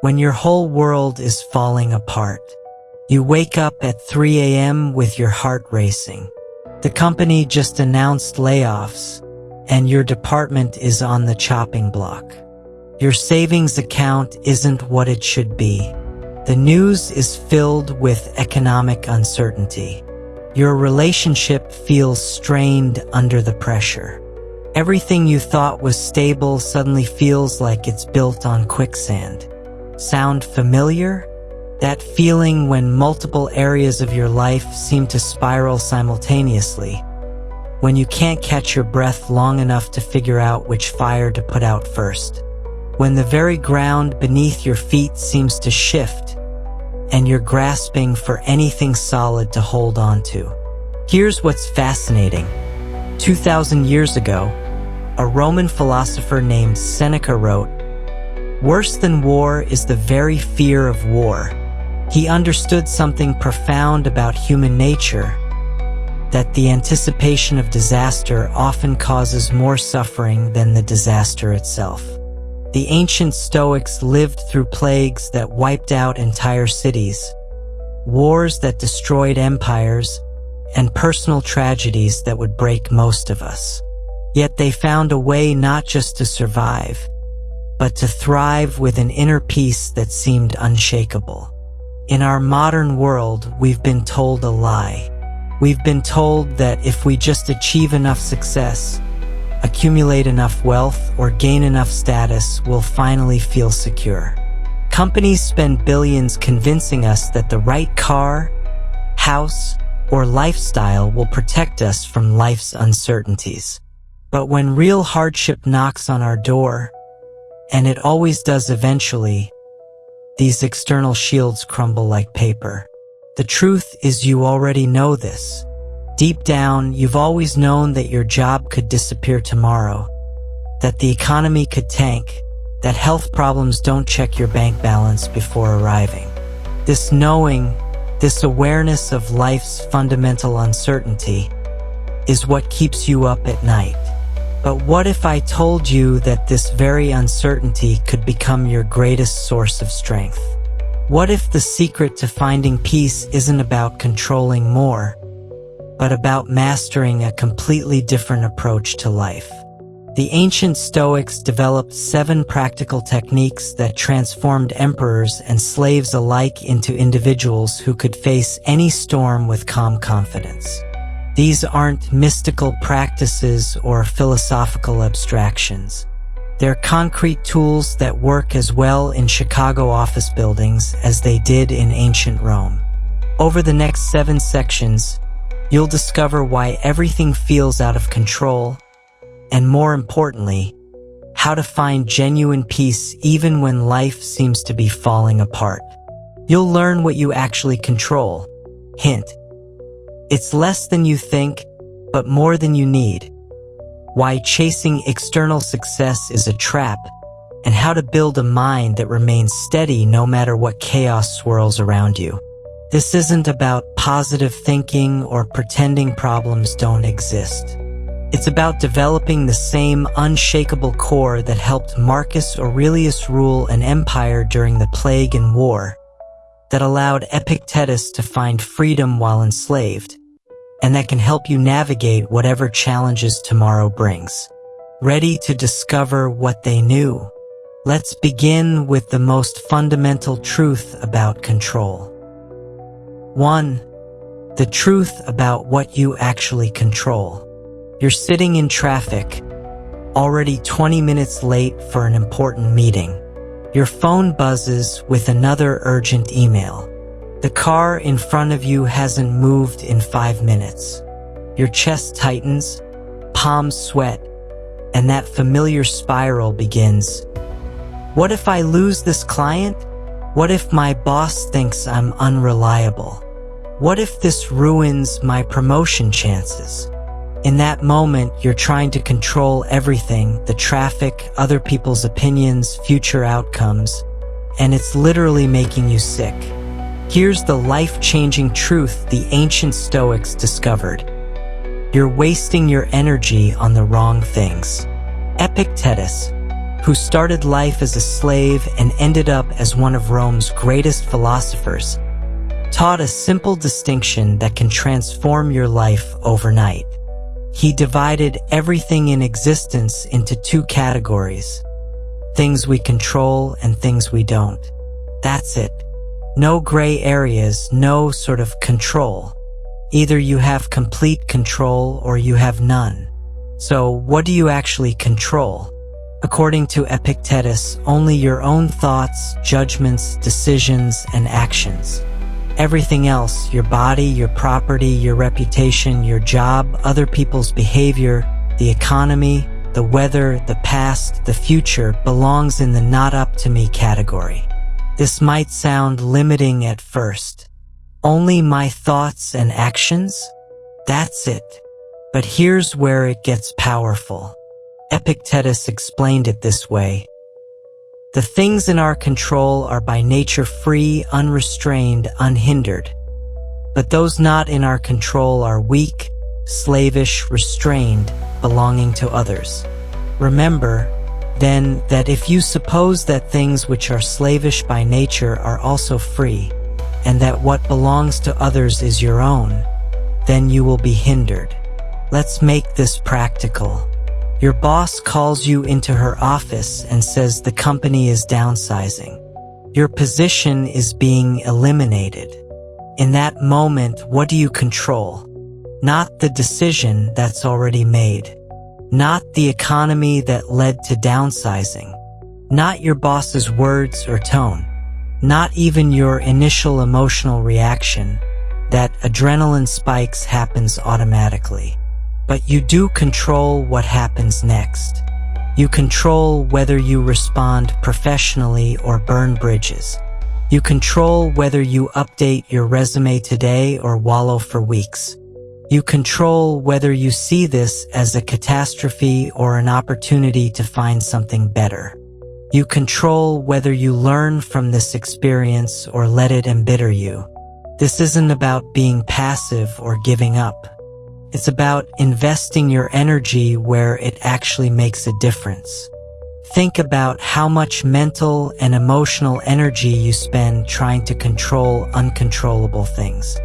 when your whole world is falling apart. You wake up at 3 a.m. with your heart racing. The company just announced layoffs, and your department is on the chopping block. Your savings account isn't what it should be. The news is filled with economic uncertainty. Your relationship feels strained under the pressure. Everything you thought was stable suddenly feels like it's built on quicksand. Sound familiar? That feeling when multiple areas of your life seem to spiral simultaneously. When you can't catch your breath long enough to figure out which fire to put out first. When the very ground beneath your feet seems to shift, and you're grasping for anything solid to hold on to. Here's what's fascinating. 2,000 years ago, a Roman philosopher named Seneca wrote, "Worse than war is the very fear of war." He understood something profound about human nature, that the anticipation of disaster often causes more suffering than the disaster itself. The ancient Stoics lived through plagues that wiped out entire cities, wars that destroyed empires, and personal tragedies that would break most of us. Yet they found a way not just to survive, but to thrive with an inner peace that seemed unshakable. In our modern world, we've been told a lie. We've been told that if we just achieve enough success, accumulate enough wealth, or gain enough status, we'll finally feel secure. Companies spend billions convincing us that the right car, house, or lifestyle will protect us from life's uncertainties. But when real hardship knocks on our door, and it always does eventually, these external shields crumble like paper. The truth is you already know this. Deep down, you've always known that your job could disappear tomorrow, that the economy could tank, that health problems don't check your bank balance before arriving. This knowing, this awareness of life's fundamental uncertainty, is what keeps you up at night. But what if I told you that this very uncertainty could become your greatest source of strength? What if the secret to finding peace isn't about controlling more, but about mastering a completely different approach to life? The ancient Stoics developed 7 practical techniques that transformed emperors and slaves alike into individuals who could face any storm with calm confidence. These aren't mystical practices or philosophical abstractions. They're concrete tools that work as well in Chicago office buildings as they did in ancient Rome. Over the next 7 sections, you'll discover why everything feels out of control, and more importantly, how to find genuine peace even when life seems to be falling apart. You'll learn what you actually control. Hint: it's less than you think, but more than you need. Why chasing external success is a trap, and how to build a mind that remains steady no matter what chaos swirls around you. This isn't about positive thinking or pretending problems don't exist. It's about developing the same unshakable core that helped Marcus Aurelius rule an empire during the plague and war, that allowed Epictetus to find freedom while enslaved, and that can help you navigate whatever challenges tomorrow brings. Ready to discover what they knew? Let's begin with the most fundamental truth about control. 1. The truth about what you actually control. You're sitting in traffic, already 20 minutes late for an important meeting. Your phone buzzes with another urgent email. The car in front of you hasn't moved in 5 minutes. Your chest tightens, palms sweat, and that familiar spiral begins. What if I lose this client? What if my boss thinks I'm unreliable? What if this ruins my promotion chances? In that moment, you're trying to control everything: the traffic, other people's opinions, future outcomes, and it's literally making you sick. Here's the life-changing truth the ancient Stoics discovered. You're wasting your energy on the wrong things. Epictetus, who started life as a slave and ended up as one of Rome's greatest philosophers, taught a simple distinction that can transform your life overnight. He divided everything in existence into two categories: things we control and things we don't. That's it. No gray areas, no sort of control. Either you have complete control or you have none. So what do you actually control? According to Epictetus, only your own thoughts, judgments, decisions, and actions. Everything else, your body, your property, your reputation, your job, other people's behavior, the economy, the weather, the past, the future, belongs in the not up to me category. This might sound limiting at first. Only my thoughts and actions? That's it. But here's where it gets powerful. Epictetus explained it this way: the things in our control are by nature free, unrestrained, unhindered. But those not in our control are weak, slavish, restrained, belonging to others. Remember, then, that if you suppose that things which are slavish by nature are also free, and that what belongs to others is your own, then you will be hindered. Let's make this practical. Your boss calls you into her office and says the company is downsizing. Your position is being eliminated. In that moment, what do you control? Not the decision that's already made. Not the economy that led to downsizing. Not your boss's words or tone. Not even your initial emotional reaction. That adrenaline spikes happens automatically. But you do control what happens next. You control whether you respond professionally or burn bridges. You control whether you update your resume today or wallow for weeks. You control whether you see this as a catastrophe or an opportunity to find something better. You control whether you learn from this experience or let it embitter you. This isn't about being passive or giving up. It's about investing your energy where it actually makes a difference. Think about how much mental and emotional energy you spend trying to control uncontrollable things.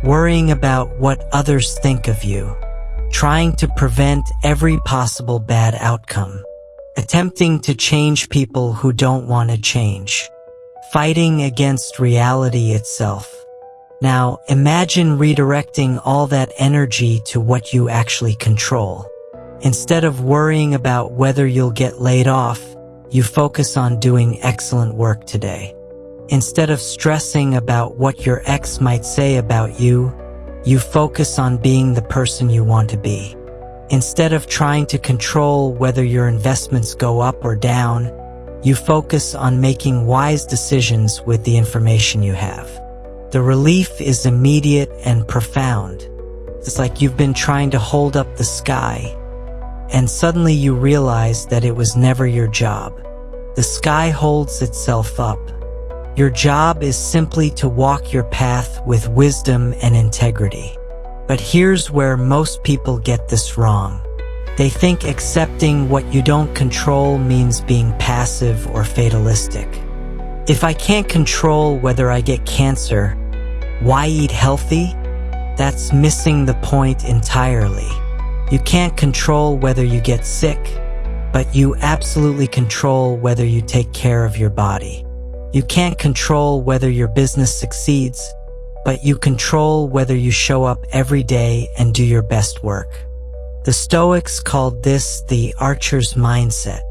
Worrying about what others think of you. Trying to prevent every possible bad outcome. Attempting to change people who don't want to change. Fighting against reality itself. Now, imagine redirecting all that energy to what you actually control. Instead of worrying about whether you'll get laid off, you focus on doing excellent work today. Instead of stressing about what your ex might say about you, you focus on being the person you want to be. Instead of trying to control whether your investments go up or down, you focus on making wise decisions with the information you have. The relief is immediate and profound. It's like you've been trying to hold up the sky, and suddenly you realize that it was never your job. The sky holds itself up. Your job is simply to walk your path with wisdom and integrity. But here's where most people get this wrong. They think accepting what you don't control means being passive or fatalistic. If I can't control whether I get cancer, why eat healthy? That's missing the point entirely. You can't control whether you get sick, but you absolutely control whether you take care of your body. You can't control whether your business succeeds, but you control whether you show up every day and do your best work. The Stoics called this the archer's mindset.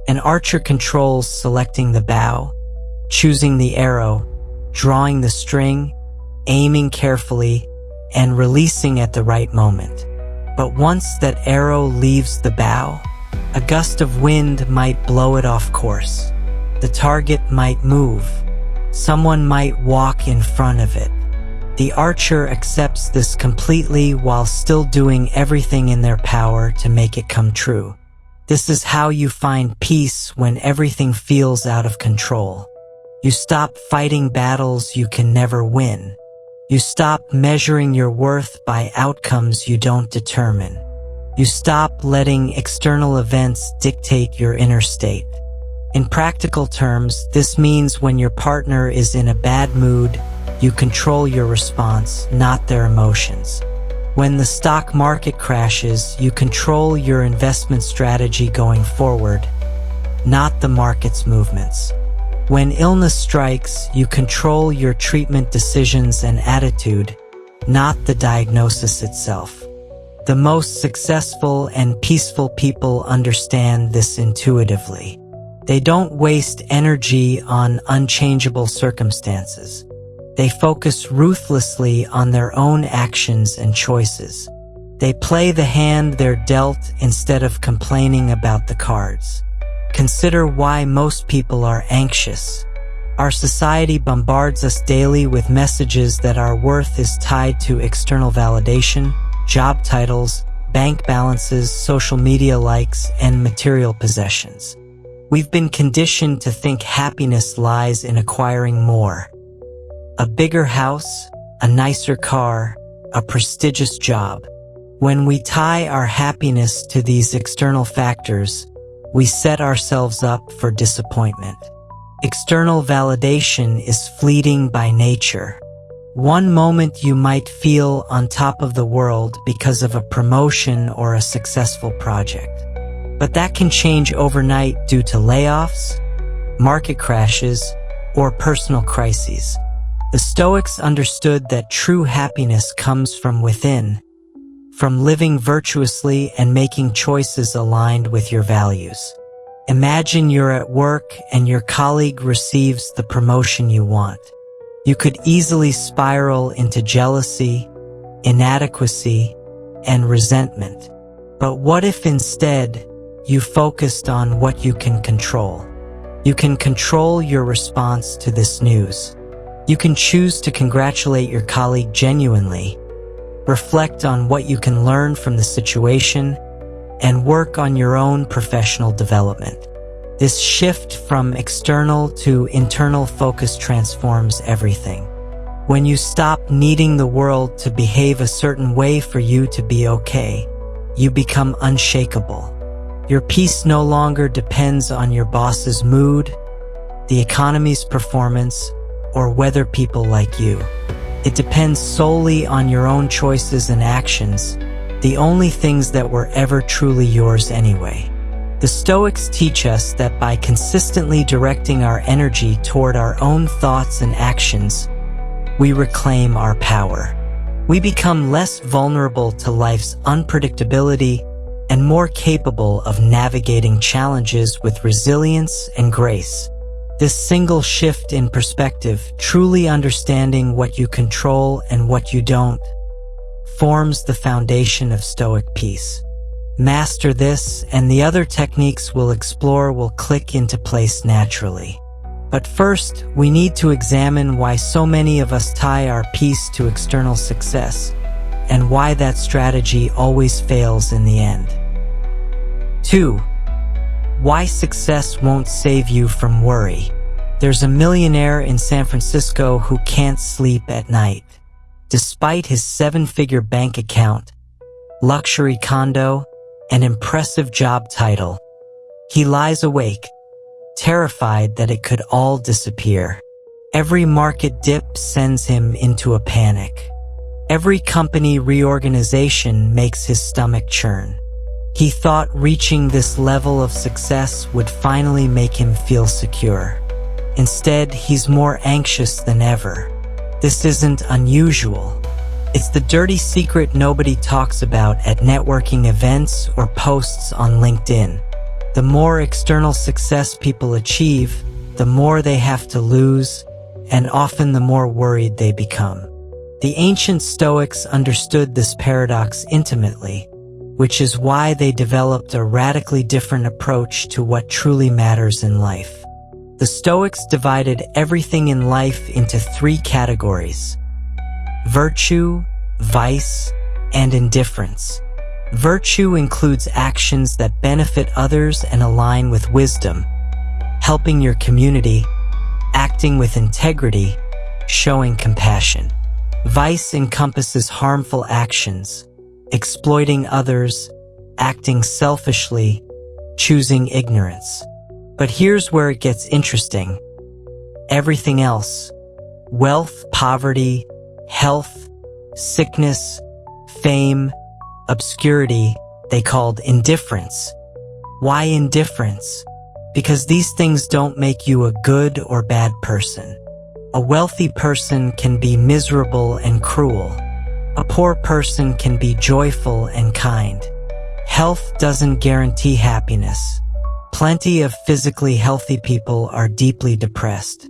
An archer controls selecting the bow, choosing the arrow, drawing the string, aiming carefully, and releasing at the right moment. But once that arrow leaves the bow, a gust of wind might blow it off course. The target might move. Someone might walk in front of it. The archer accepts this completely while still doing everything in their power to make it come true. This is how you find peace when everything feels out of control. You stop fighting battles you can never win. You stop measuring your worth by outcomes you don't determine. You stop letting external events dictate your inner state. In practical terms, this means when your partner is in a bad mood, you control your response, not their emotions. When the stock market crashes, you control your investment strategy going forward, not the market's movements. When illness strikes, you control your treatment decisions and attitude, not the diagnosis itself. The most successful and peaceful people understand this intuitively. They don't waste energy on unchangeable circumstances. They focus ruthlessly on their own actions and choices. They play the hand they're dealt instead of complaining about the cards. Consider why most people are anxious. Our society bombards us daily with messages that our worth is tied to external validation, job titles, bank balances, social media likes, and material possessions. We've been conditioned to think happiness lies in acquiring more. A bigger house, a nicer car, a prestigious job. When we tie our happiness to these external factors, we set ourselves up for disappointment. External validation is fleeting by nature. One moment you might feel on top of the world because of a promotion or a successful project. But that can change overnight due to layoffs, market crashes, or personal crises. The Stoics understood that true happiness comes from within, from living virtuously and making choices aligned with your values. Imagine you're at work and your colleague receives the promotion you want. You could easily spiral into jealousy, inadequacy, and resentment. But what if instead you focused on what you can control? You can control your response to this news. You can choose to congratulate your colleague genuinely, reflect on what you can learn from the situation, and work on your own professional development. This shift from external to internal focus transforms everything. When you stop needing the world to behave a certain way for you to be okay, you become unshakable. Your peace no longer depends on your boss's mood, the economy's performance, or whether people like you. It depends solely on your own choices and actions, the only things that were ever truly yours anyway. The Stoics teach us that by consistently directing our energy toward our own thoughts and actions, we reclaim our power. We become less vulnerable to life's unpredictability and more capable of navigating challenges with resilience and grace. This single shift in perspective, truly understanding what you control and what you don't, forms the foundation of Stoic peace. Master this, and the other techniques we'll explore will click into place naturally. But first, we need to examine why so many of us tie our peace to external success, and why that strategy always fails in the end. 2. Why success won't save you from worry. There's a millionaire in San Francisco who can't sleep at night. Despite his 7-figure bank account, luxury condo, and impressive job title, he lies awake, terrified that it could all disappear. Every market dip sends him into a panic. Every company reorganization makes his stomach churn. He thought reaching this level of success would finally make him feel secure. Instead, he's more anxious than ever. This isn't unusual. It's the dirty secret nobody talks about at networking events or posts on LinkedIn. The more external success people achieve, the more they have to lose, and often the more worried they become. The ancient Stoics understood this paradox intimately, which is why they developed a radically different approach to what truly matters in life. The Stoics divided everything in life into 3 categories: virtue, vice, and indifference. Virtue includes actions that benefit others and align with wisdom, helping your community, acting with integrity, showing compassion. Vice encompasses harmful actions, exploiting others, acting selfishly, choosing ignorance. But here's where it gets interesting. Everything else, wealth, poverty, health, sickness, fame, obscurity, they called indifference. Why indifference? Because these things don't make you a good or bad person. A wealthy person can be miserable and cruel. A poor person can be joyful and kind. Health doesn't guarantee happiness. Plenty of physically healthy people are deeply depressed.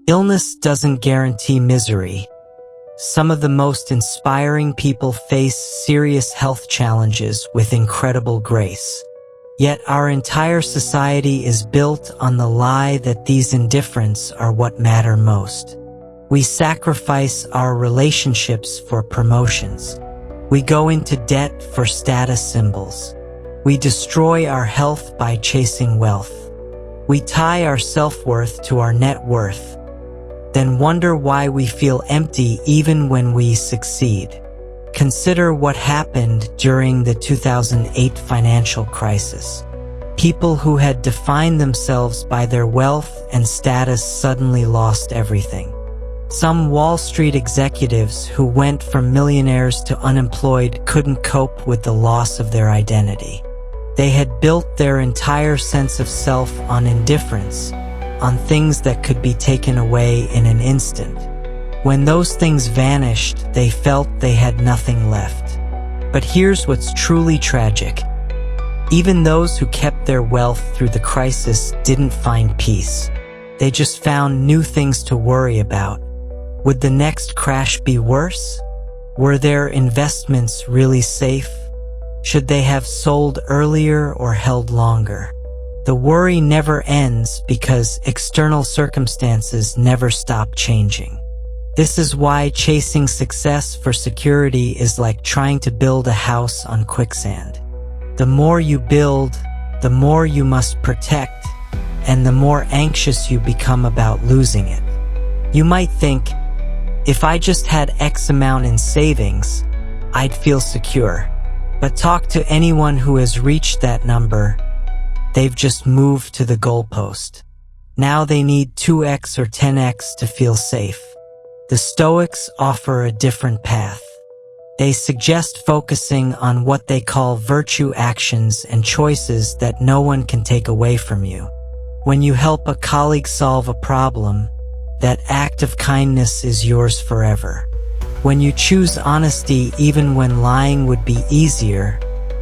Illness doesn't guarantee misery. Some of the most inspiring people face serious health challenges with incredible grace. Yet our entire society is built on the lie that these indifferents are what matter most. We sacrifice our relationships for promotions. We go into debt for status symbols. We destroy our health by chasing wealth. We tie our self-worth to our net worth, then wonder why we feel empty even when we succeed. Consider what happened during the 2008 financial crisis. People who had defined themselves by their wealth and status suddenly lost everything. Some Wall Street executives who went from millionaires to unemployed couldn't cope with the loss of their identity. They had built their entire sense of self on indifference, on things that could be taken away in an instant. When those things vanished, they felt they had nothing left. But here's what's truly tragic. Even those who kept their wealth through the crisis didn't find peace. They just found new things to worry about. Would the next crash be worse? Were their investments really safe? Should they have sold earlier or held longer? The worry never ends because external circumstances never stop changing. This is why chasing success for security is like trying to build a house on quicksand. The more you build, the more you must protect, and the more anxious you become about losing it. You might think, if I just had X amount in savings, I'd feel secure. But talk to anyone who has reached that number. They've just moved to the goalpost. Now they need 2x or 10x to feel safe. The Stoics offer a different path. They suggest focusing on what they call virtue actions and choices that no one can take away from you. When you help a colleague solve a problem, that act of kindness is yours forever. When you choose honesty even when lying would be easier,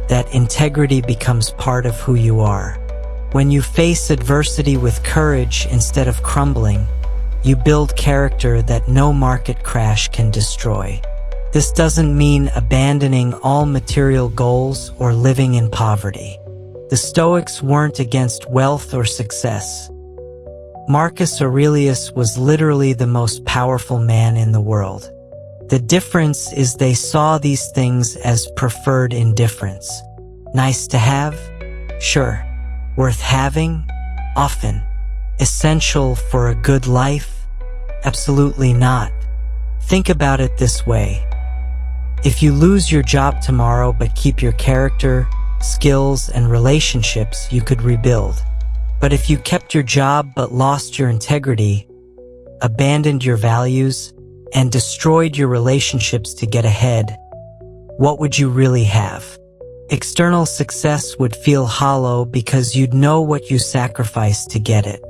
that integrity becomes part of who you are. When you face adversity with courage instead of crumbling, you build character that no market crash can destroy. This doesn't mean abandoning all material goals or living in poverty. The Stoics weren't against wealth or success. Marcus Aurelius was literally the most powerful man in the world. The difference is they saw these things as preferred indifference. Nice to have? Sure. Worth having? Often. Essential for a good life? Absolutely not. Think about it this way. If you lose your job tomorrow but keep your character, skills, and relationships, you could rebuild. But if you kept your job but lost your integrity, abandoned your values, and destroyed your relationships to get ahead, what would you really have? External success would feel hollow because you'd know what you sacrificed to get it.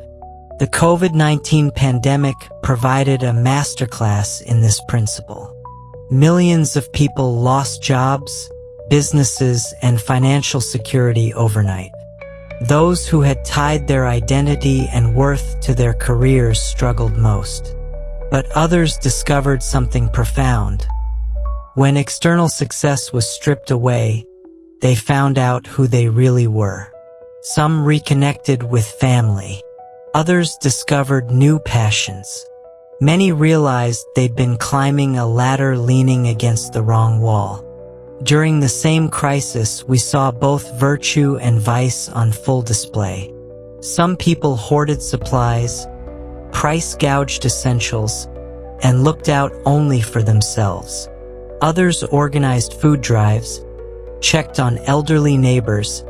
The COVID-19 pandemic provided a masterclass in this principle. Millions of people lost jobs, businesses, and financial security overnight. Those who had tied their identity and worth to their careers struggled most. But others discovered something profound. When external success was stripped away, they found out who they really were. Some reconnected with family. Others discovered new passions. Many realized they'd been climbing a ladder leaning against the wrong wall. During the same crisis, we saw both virtue and vice on full display. Some people hoarded supplies, price-gouged essentials, and looked out only for themselves. Others organized food drives, checked on elderly neighbors,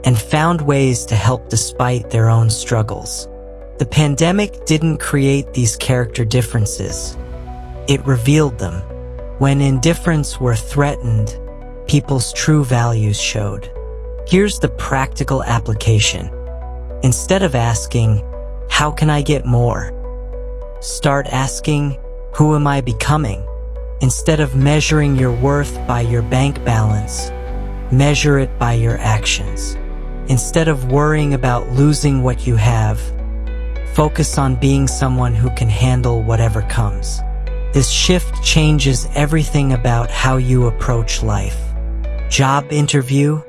and found ways to help despite their own struggles. The pandemic didn't create these character differences. It revealed them. When indifferents were threatened, people's true values showed. Here's the practical application. Instead of asking, "How can I get more?" start asking, "Who am I becoming?" Instead of measuring your worth by your bank balance, measure it by your actions. Instead of worrying about losing what you have, focus on being someone who can handle whatever comes. This shift changes everything about how you approach life. Job interview.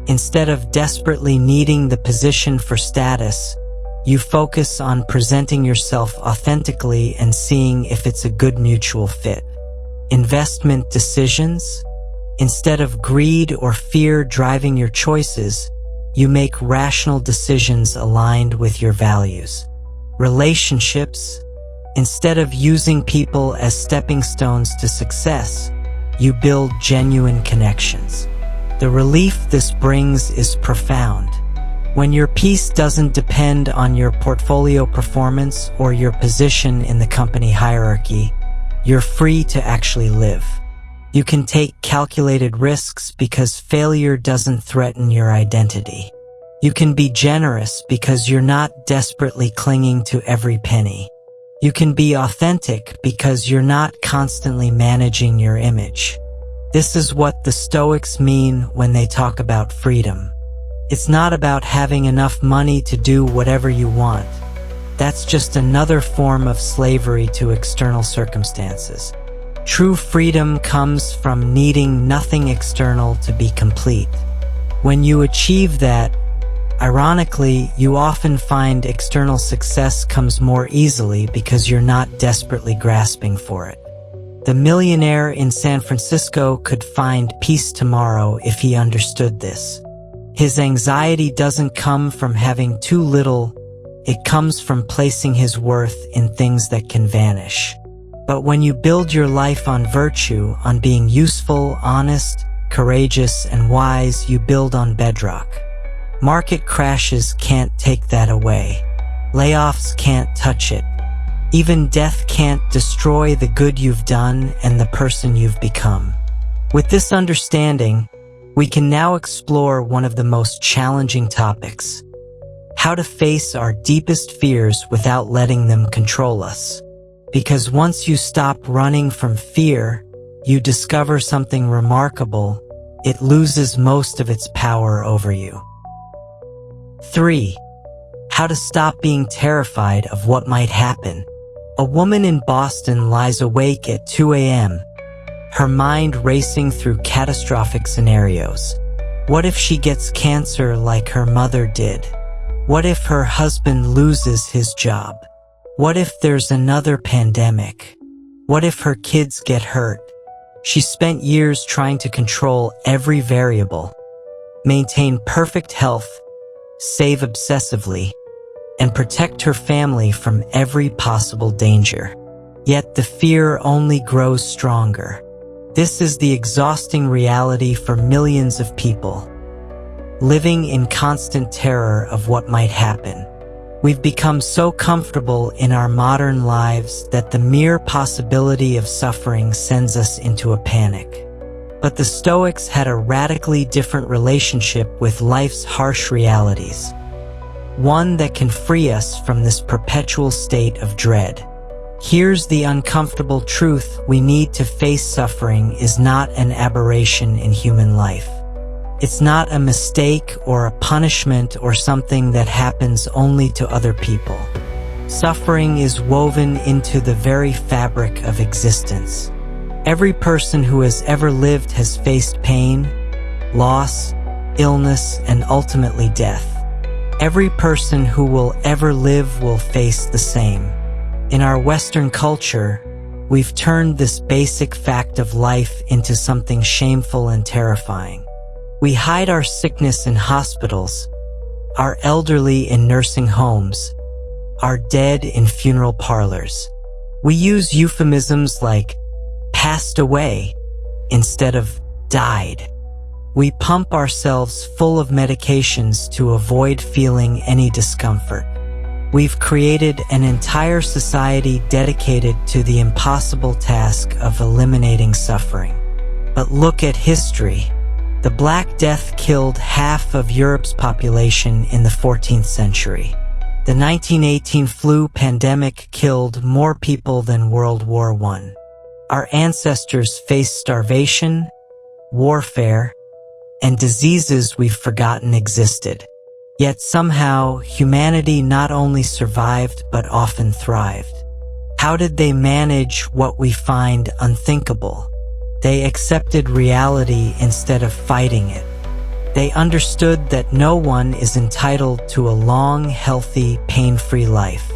Instead of desperately needing the position for status, you focus on presenting yourself authentically and seeing if it's a good mutual fit. Investment decisions. Instead of greed or fear driving your choices, you make rational decisions aligned with your values. Relationships. Instead of using people as stepping stones to success, you build genuine connections. The relief this brings is profound. When your peace doesn't depend on your portfolio performance or your position in the company hierarchy, you're free to actually live. You can take calculated risks because failure doesn't threaten your identity. You can be generous because you're not desperately clinging to every penny. You can be authentic because you're not constantly managing your image. This is what the Stoics mean when they talk about freedom. It's not about having enough money to do whatever you want. That's just another form of slavery to external circumstances. True freedom comes from needing nothing external to be complete. When you achieve that, ironically, you often find external success comes more easily because you're not desperately grasping for it. The millionaire in San Francisco could find peace tomorrow if he understood this. His anxiety doesn't come from having too little, it comes from placing his worth in things that can vanish. But when you build your life on virtue, on being useful, honest, courageous, and wise, you build on bedrock. Market crashes can't take that away. Layoffs can't touch it. Even death can't destroy the good you've done and the person you've become. With this understanding, we can now explore one of the most challenging topics: how to face our deepest fears without letting them control us. Because once you stop running from fear, you discover something remarkable. It loses most of its power over you. 3. How to stop being terrified of what might happen. A woman in Boston lies awake at 2 a.m., her mind racing through catastrophic scenarios. What if she gets cancer like her mother did? What if her husband loses his job? What if there's another pandemic? What if her kids get hurt? She spent years trying to control every variable, maintain perfect health, save obsessively, and protect her family from every possible danger. Yet the fear only grows stronger. This is the exhausting reality for millions of people, living in constant terror of what might happen. We've become so comfortable in our modern lives that the mere possibility of suffering sends us into a panic. But the Stoics had a radically different relationship with life's harsh realities, one that can free us from this perpetual state of dread. Here's the uncomfortable truth: we need to face suffering is not an aberration in human life. It's not a mistake or a punishment or something that happens only to other people. Suffering is woven into the very fabric of existence. Every person who has ever lived has faced pain, loss, illness, and ultimately death. Every person who will ever live will face the same. In our Western culture, we've turned this basic fact of life into something shameful and terrifying. We hide our sickness in hospitals, our elderly in nursing homes, our dead in funeral parlors. We use euphemisms like passed away instead of died. We pump ourselves full of medications to avoid feeling any discomfort. We've created an entire society dedicated to the impossible task of eliminating suffering. But look at history. The Black Death killed half of Europe's population in the 14th century. The 1918 flu pandemic killed more people than World War I. Our ancestors faced starvation, warfare, and diseases we've forgotten existed. Yet somehow, humanity not only survived but often thrived. How did they manage what we find unthinkable? They accepted reality instead of fighting it. They understood that no one is entitled to a long, healthy, pain-free life.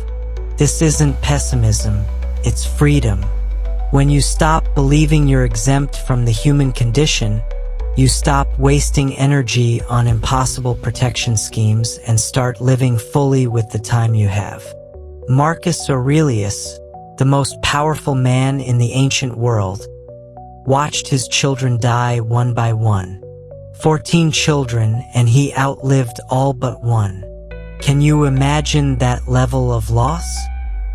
This isn't pessimism, it's freedom. When you stop believing you're exempt from the human condition, you stop wasting energy on impossible protection schemes and start living fully with the time you have. Marcus Aurelius, the most powerful man in the ancient world, watched his children die one by one. 14 children, and he outlived all but one. Can you imagine that level of loss?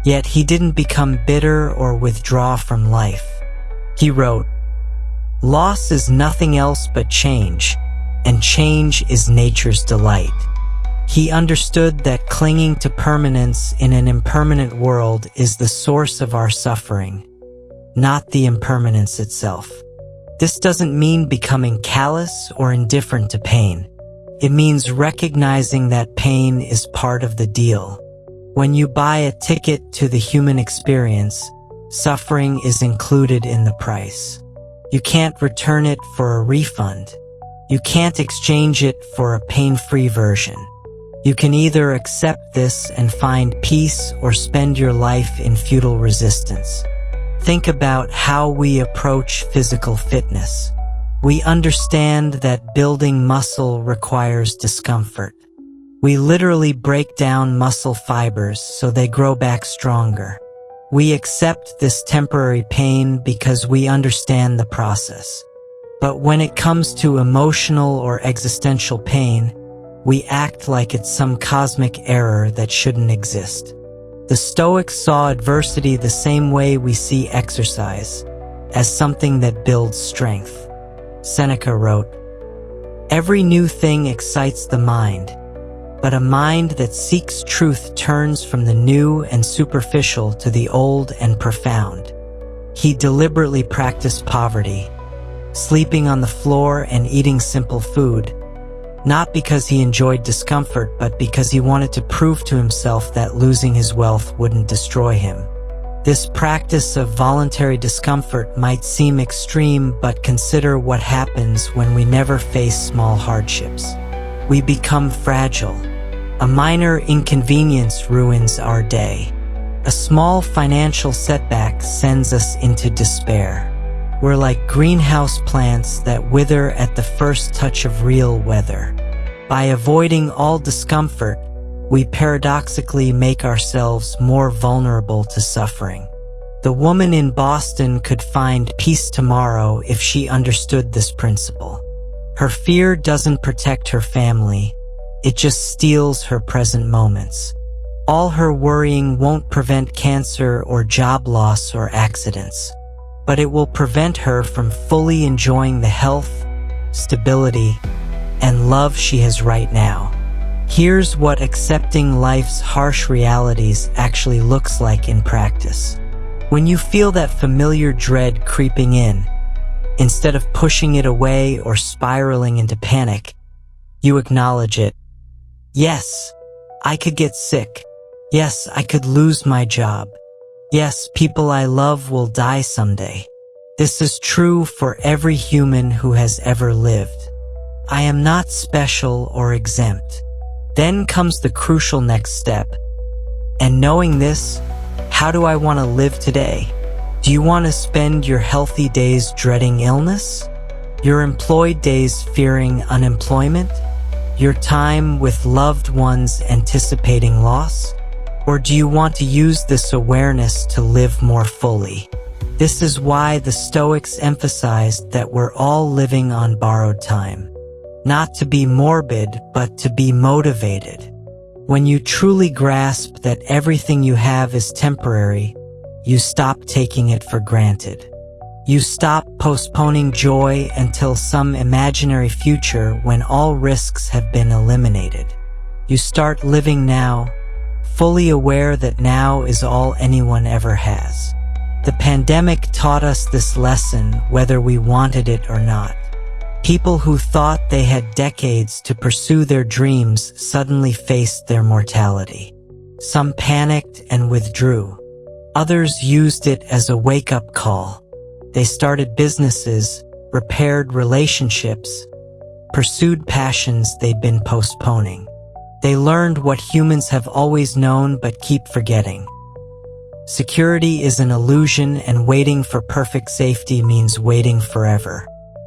Yet he didn't become bitter or withdraw from life. He wrote, "Loss is nothing else but change, and change is nature's delight." He understood that clinging to permanence in an impermanent world is the source of our suffering, not the impermanence itself. This doesn't mean becoming callous or indifferent to pain. It means recognizing that pain is part of the deal. When you buy a ticket to the human experience, suffering is included in the price. You can't return it for a refund. You can't exchange it for a pain-free version. You can either accept this and find peace or spend your life in futile resistance. Think about how we approach physical fitness. We understand that building muscle requires discomfort. We literally break down muscle fibers so they grow back stronger. We accept this temporary pain because we understand the process. But when it comes to emotional or existential pain, we act like it's some cosmic error that shouldn't exist. The Stoics saw adversity the same way we see exercise, as something that builds strength. Seneca wrote, "Every new thing excites the mind, but a mind that seeks truth turns from the new and superficial to the old and profound." He deliberately practiced poverty, sleeping on the floor and eating simple food, not because he enjoyed discomfort, but because he wanted to prove to himself that losing his wealth wouldn't destroy him. This practice of voluntary discomfort might seem extreme, but consider what happens when we never face small hardships. We become fragile. A minor inconvenience ruins our day. A small financial setback sends us into despair. We're like greenhouse plants that wither at the first touch of real weather. By avoiding all discomfort, we paradoxically make ourselves more vulnerable to suffering. The woman in Boston could find peace tomorrow if she understood this principle. Her fear doesn't protect her family, it just steals her present moments. All her worrying won't prevent cancer or job loss or accidents, but it will prevent her from fully enjoying the health, stability, and love she has right now. Here's what accepting life's harsh realities actually looks like in practice. When you feel that familiar dread creeping in, instead of pushing it away or spiraling into panic, you acknowledge it. Yes, I could get sick. Yes, I could lose my job. Yes, people I love will die someday. This is true for every human who has ever lived. I am not special or exempt. Then comes the crucial next step. And knowing this, how do I want to live today? Do you want to spend your healthy days dreading illness? Your employed days fearing unemployment? Your time with loved ones anticipating loss? Or do you want to use this awareness to live more fully? This is why the Stoics emphasized that we're all living on borrowed time. not to be morbid, but to be motivated. When you truly grasp that everything you have is temporary, you stop taking it for granted. You stop postponing joy until some imaginary future when all risks have been eliminated. You start living now, fully aware that now is all anyone ever has. The pandemic taught us this lesson whether we wanted it or not. People who thought they had decades to pursue their dreams suddenly faced their mortality. Some panicked and withdrew. Others used it as a wake-up call. They started businesses, repaired relationships, pursued passions they'd been postponing. They learned what humans have always known but keep forgetting. Security is an illusion, and waiting for perfect safety means waiting forever.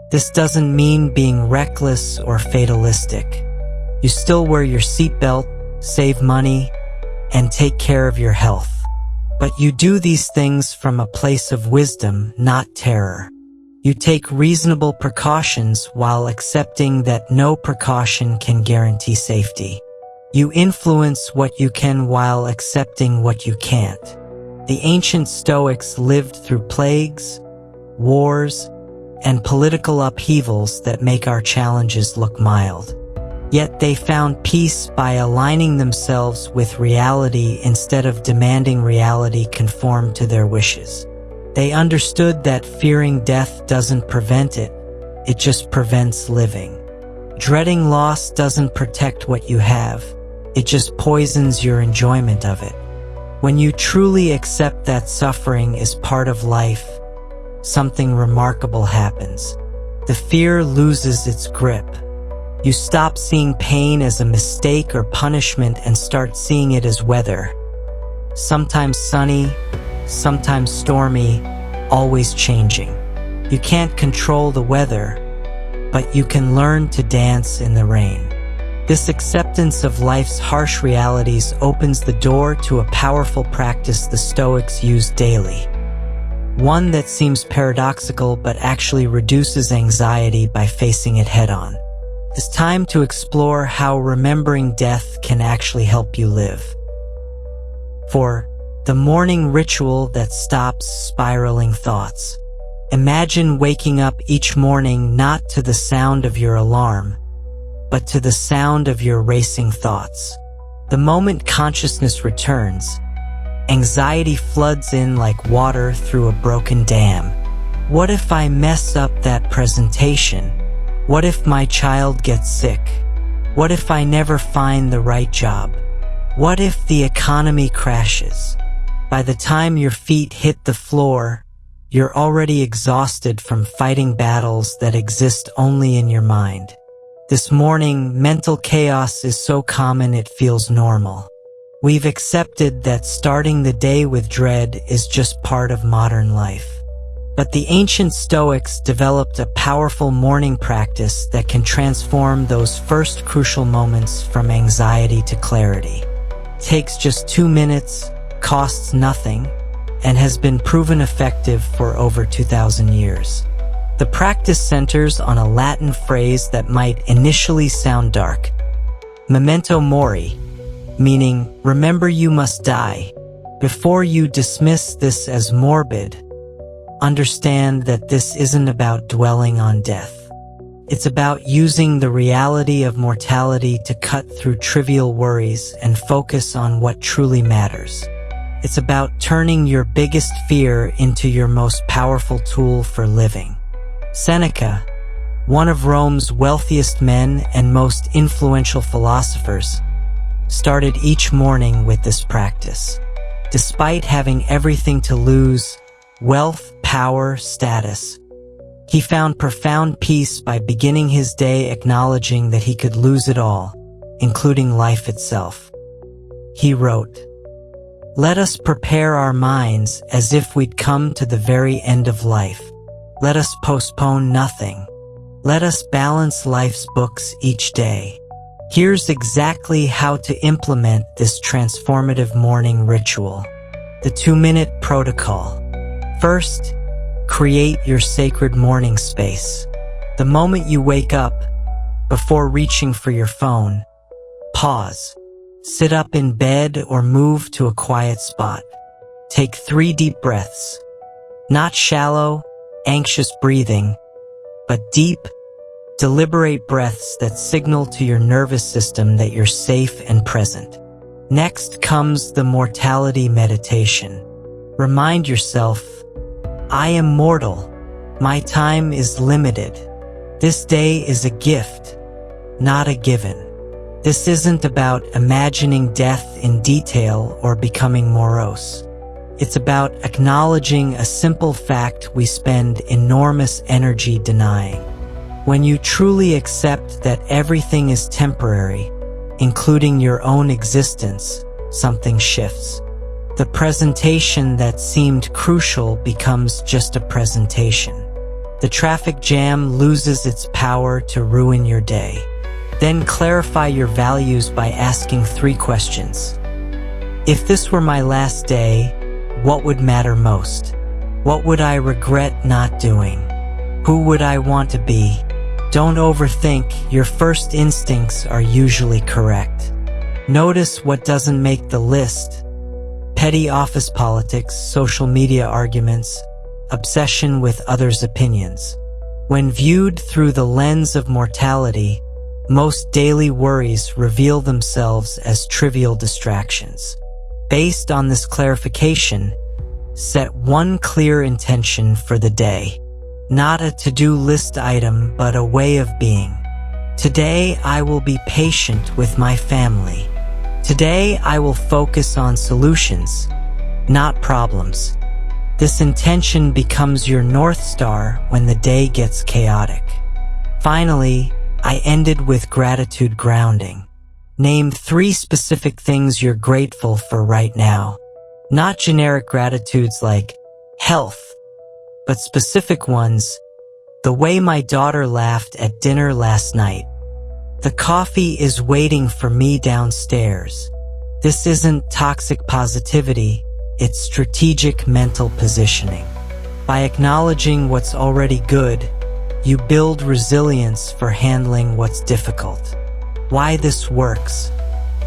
This doesn't mean being reckless or fatalistic. You still wear your seatbelt, save money, and take care of your health. But you do these things from a place of wisdom, not terror. You take reasonable precautions while accepting that no precaution can guarantee safety. You influence what you can while accepting what you can't. The ancient Stoics lived through plagues, wars, and political upheavals that make our challenges look mild. Yet they found peace by aligning themselves with reality instead of demanding reality conform to their wishes. They understood that fearing death doesn't prevent it, it just prevents living. Dreading loss doesn't protect what you have, it just poisons your enjoyment of it. When you truly accept that suffering is part of life, something remarkable happens. The fear loses its grip. You stop seeing pain as a mistake or punishment and start seeing it as weather. Sometimes sunny, sometimes stormy, always changing. You can't control the weather, but you can learn to dance in the rain. This acceptance of life's harsh realities opens the door to a powerful practice the Stoics use daily. One that seems paradoxical but actually reduces anxiety by facing it head-on. It's time to explore how remembering death can actually help you live. For the morning ritual that stops spiraling thoughts. Imagine waking up each morning not to the sound of your alarm, but to the sound of your racing thoughts. The moment consciousness returns, anxiety floods in like water through a broken dam. What if I mess up that presentation? What if my child gets sick? What if I never find the right job? What if the economy crashes? By the time your feet hit the floor, you're already exhausted from fighting battles that exist only in your mind. This morning, mental chaos is so common it feels normal. We've accepted that starting the day with dread is just part of modern life. But the ancient Stoics developed a powerful morning practice that can transform those first crucial moments from anxiety to clarity. It takes just 2 minutes, costs nothing, and has been proven effective for over 2,000 years. The practice centers on a Latin phrase that might initially sound dark, memento mori, meaning, remember you must die. Before you dismiss this as morbid, understand that this isn't about dwelling on death. It's about using the reality of mortality to cut through trivial worries and focus on what truly matters. It's about turning your biggest fear into your most powerful tool for living. Seneca, one of Rome's wealthiest men and most influential philosophers, started each morning with this practice. Despite having everything to lose, wealth, power, status, he found profound peace by beginning his day acknowledging that he could lose it all, including life itself. He wrote, "Let us prepare our minds as if we'd come to the very end of life. Let us postpone nothing. Let us balance life's books each day." Here's exactly how to implement this transformative morning ritual. The 2-minute protocol. First, create your sacred morning space. The moment you wake up, Before reaching for your phone, pause. Sit up in bed or move to a quiet spot. Take 3 deep breaths. Not shallow, anxious breathing, but deep, deliberate breaths that signal to your nervous system that you're safe and present. Next comes the mortality meditation. Remind yourself, I am mortal. My time is limited. This day is a gift, not a given. This isn't about imagining death in detail or becoming morose. It's about acknowledging a simple fact we spend enormous energy denying. When you truly accept that everything is temporary, including your own existence, something shifts. The presentation that seemed crucial becomes just a presentation. The traffic jam loses its power to ruin your day. Then clarify your values by asking 3 questions. If this were my last day, what would matter most? What would I regret not doing? Who would I want to be? Don't overthink, your first instincts are usually correct. Notice what doesn't make the list. Petty office politics, social media arguments, obsession with others' opinions. When viewed through the lens of mortality, most daily worries reveal themselves as trivial distractions. Based on this clarification, set one clear intention for the day. Not a to-do list item, but a way of being. Today, I will be patient with my family. Today, I will focus on solutions, not problems. This intention becomes your North Star when the day gets chaotic. Finally, I ended with gratitude grounding. Name 3 specific things you're grateful for right now. Not generic gratitudes like health, but specific ones. The way my daughter laughed at dinner last night. The coffee is waiting for me downstairs. This isn't toxic positivity, it's strategic mental positioning. By acknowledging what's already good, you build resilience for handling what's difficult. Why this works?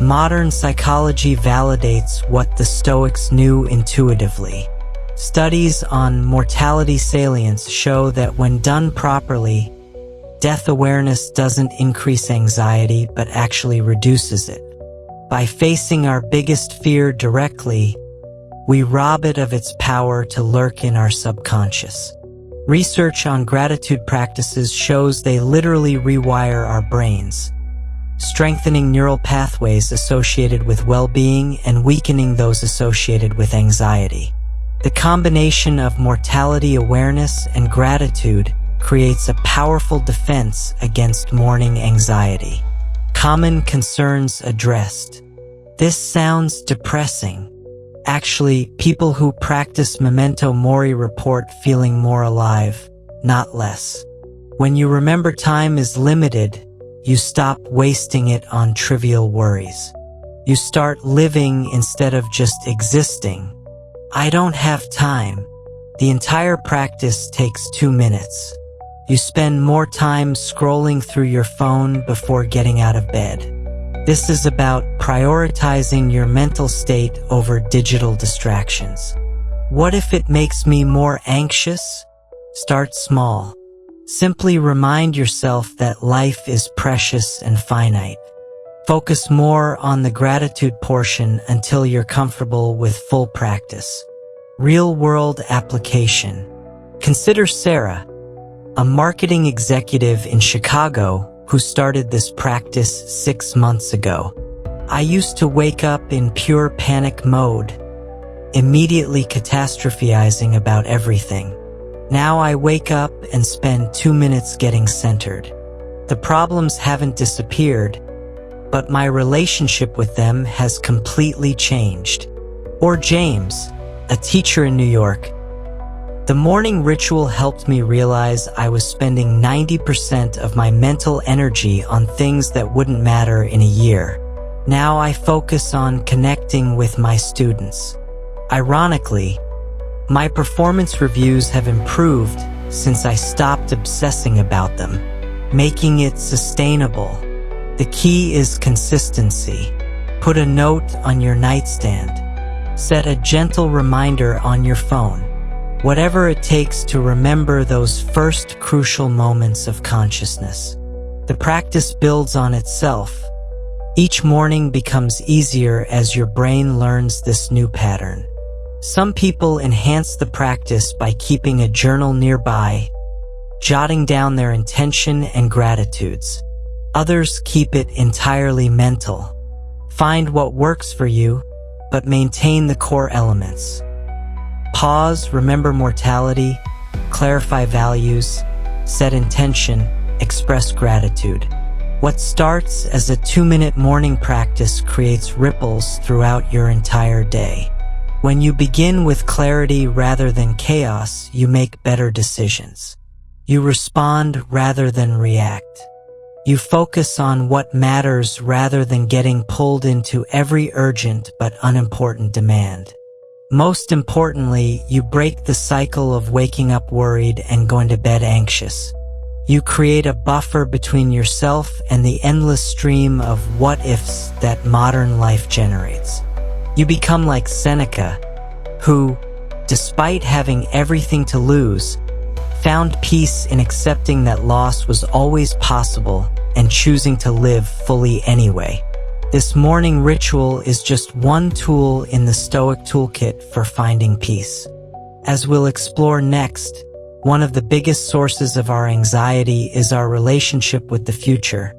Modern psychology validates what the Stoics knew intuitively. Studies on mortality salience show that when done properly, death awareness doesn't increase anxiety but actually reduces it. By facing our biggest fear directly, we rob it of its power to lurk in our subconscious. Research on gratitude practices shows they literally rewire our brains, strengthening neural pathways associated with well-being and weakening those associated with anxiety. The combination of mortality awareness and gratitude creates a powerful defense against morning anxiety. Common concerns addressed. This sounds depressing. Actually, people who practice memento mori report feeling more alive, not less. When you remember time is limited, you stop wasting it on trivial worries. You start living instead of just existing. I don't have time. The entire practice takes 2 minutes. You spend more time scrolling through your phone before getting out of bed. This is about prioritizing your mental state over digital distractions. What if it makes me more anxious? Start small. Simply remind yourself that life is precious and finite. Focus more on the gratitude portion until you're comfortable with full practice. Real-world application. Consider Sarah, a marketing executive in Chicago who started this practice 6 months ago. I used to wake up in pure panic mode, immediately catastrophizing about everything. Now I wake up and spend 2 minutes getting centered. The problems haven't disappeared, but my relationship with them has completely changed. Or James, a teacher in New York. The morning ritual helped me realize I was spending 90% of my mental energy on things that wouldn't matter in a year. Now I focus on connecting with my students. Ironically, my performance reviews have improved since I stopped obsessing about them. making it sustainable. The key is consistency. Put a note on your nightstand. Set a gentle reminder on your phone. Whatever it takes to remember those first crucial moments of consciousness. The practice builds on itself. Each morning becomes easier as your brain learns this new pattern. Some people enhance the practice by keeping a journal nearby, jotting down their intention and gratitudes. Others keep it entirely mental. Find what works for you, but maintain the core elements. Pause, remember mortality, clarify values, set intention, express gratitude. What starts as a 2-minute morning practice creates ripples throughout your entire day. When you begin with clarity rather than chaos, you make better decisions. You respond rather than react. You focus on what matters rather than getting pulled into every urgent but unimportant demand. Most importantly, you break the cycle of waking up worried and going to bed anxious. You create a buffer between yourself and the endless stream of what-ifs that modern life generates. You become like Seneca, who, despite having everything to lose, found peace in accepting that loss was always possible and choosing to live fully anyway. This morning ritual is just one tool in the Stoic toolkit for finding peace. As we'll explore next, one of the biggest sources of our anxiety is our relationship with the future,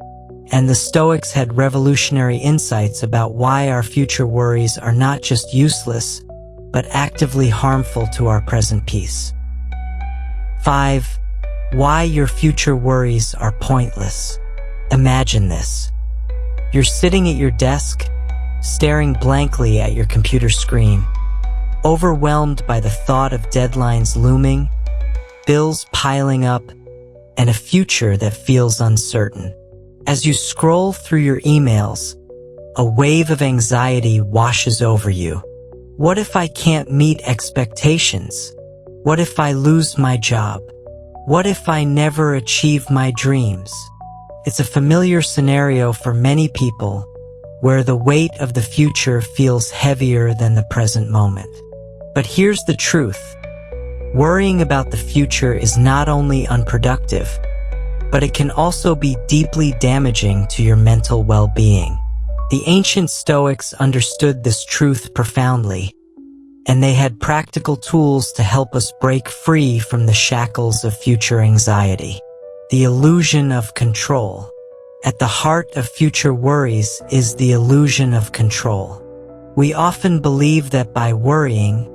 and the Stoics had revolutionary insights about why our future worries are not just useless, but actively harmful to our present peace. 5. Why your future worries are pointless. Imagine this. You're sitting at your desk, staring blankly at your computer screen, overwhelmed by the thought of deadlines looming, bills piling up, and a future that feels uncertain. As you scroll through your emails, a wave of anxiety washes over you. What if I can't meet expectations? What if I lose my job? What if I never achieve my dreams? It's a familiar scenario for many people, where the weight of the future feels heavier than the present moment. But here's the truth. Worrying about the future is not only unproductive, but it can also be deeply damaging to your mental well-being. The ancient Stoics understood this truth profoundly, and they had practical tools to help us break free from the shackles of future anxiety. The illusion of control. At the heart of future worries is the illusion of control. We often believe that by worrying,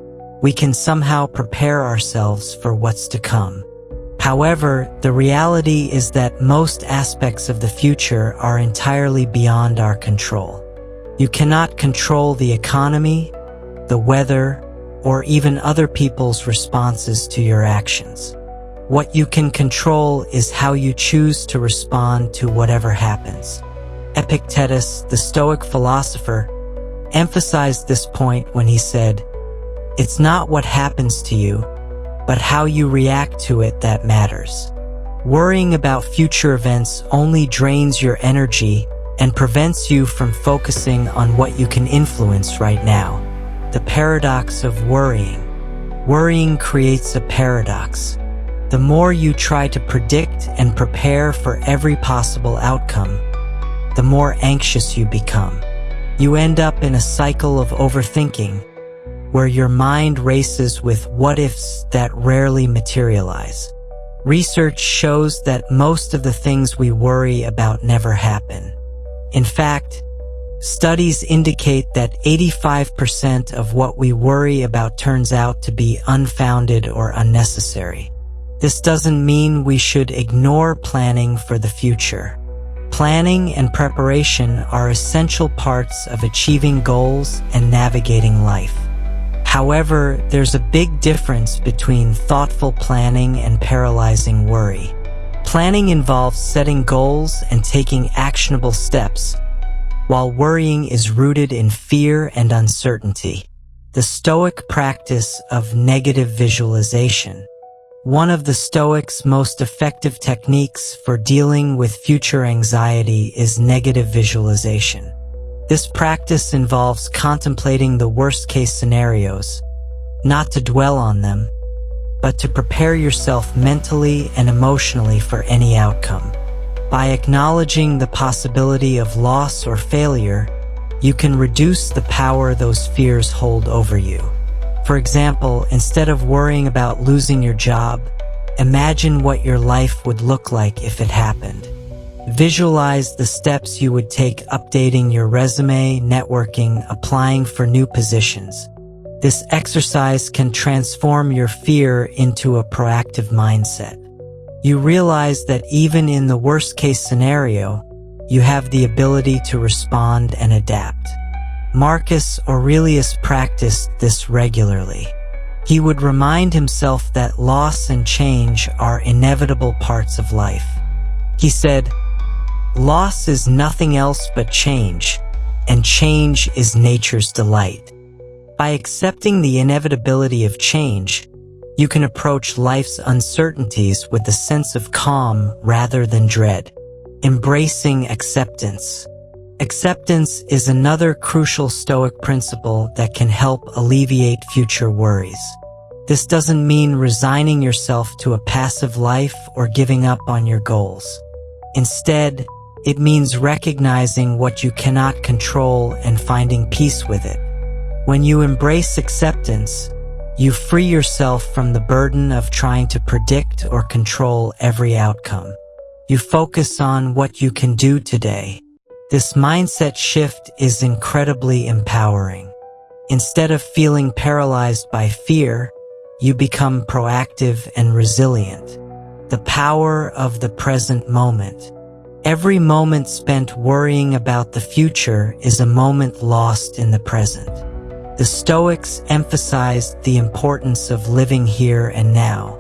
we can somehow prepare ourselves for what's to come. However, the reality is that most aspects of the future are entirely beyond our control. You cannot control the economy, the weather, or even other people's responses to your actions. What you can control is how you choose to respond to whatever happens. Epictetus, the Stoic philosopher, emphasized this point when he said, "It's not what happens to you, but how you react to it that matters." Worrying about future events only drains your energy and prevents you from focusing on what you can influence right now. The paradox of worrying. Worrying creates a paradox. The more you try to predict and prepare for every possible outcome, the more anxious you become. You end up in a cycle of overthinking, where your mind races with what-ifs that rarely materialize. Research shows that most of the things we worry about never happen. In fact, studies indicate that 85% of what we worry about turns out to be unfounded or unnecessary. This doesn't mean we should ignore planning for the future. Planning and preparation are essential parts of achieving goals and navigating life. However, there's a big difference between thoughtful planning and paralyzing worry. Planning involves setting goals and taking actionable steps, while worrying is rooted in fear and uncertainty. The Stoic practice of negative visualization. One of the Stoics' most effective techniques for dealing with future anxiety is negative visualization. This practice involves contemplating the worst-case scenarios, not to dwell on them, but to prepare yourself mentally and emotionally for any outcome. By acknowledging the possibility of loss or failure, you can reduce the power those fears hold over you. For example, instead of worrying about losing your job, imagine what your life would look like if it happened. Visualize the steps you would take updating your resume, networking, applying for new positions. This exercise can transform your fear into a proactive mindset. You realize that even in the worst-case scenario, you have the ability to respond and adapt. Marcus Aurelius practiced this regularly. He would remind himself that loss and change are inevitable parts of life. He said, "Loss is nothing else but change, and change is nature's delight." By accepting the inevitability of change, you can approach life's uncertainties with a sense of calm rather than dread. Embracing acceptance. Acceptance is another crucial Stoic principle that can help alleviate future worries. This doesn't mean resigning yourself to a passive life or giving up on your goals. Instead, it means recognizing what you cannot control and finding peace with it. When you embrace acceptance, you free yourself from the burden of trying to predict or control every outcome. You focus on what you can do today. This mindset shift is incredibly empowering. Instead of feeling paralyzed by fear, you become proactive and resilient. The power of the present moment. Every moment spent worrying about the future is a moment lost in the present. The Stoics emphasized the importance of living here and now.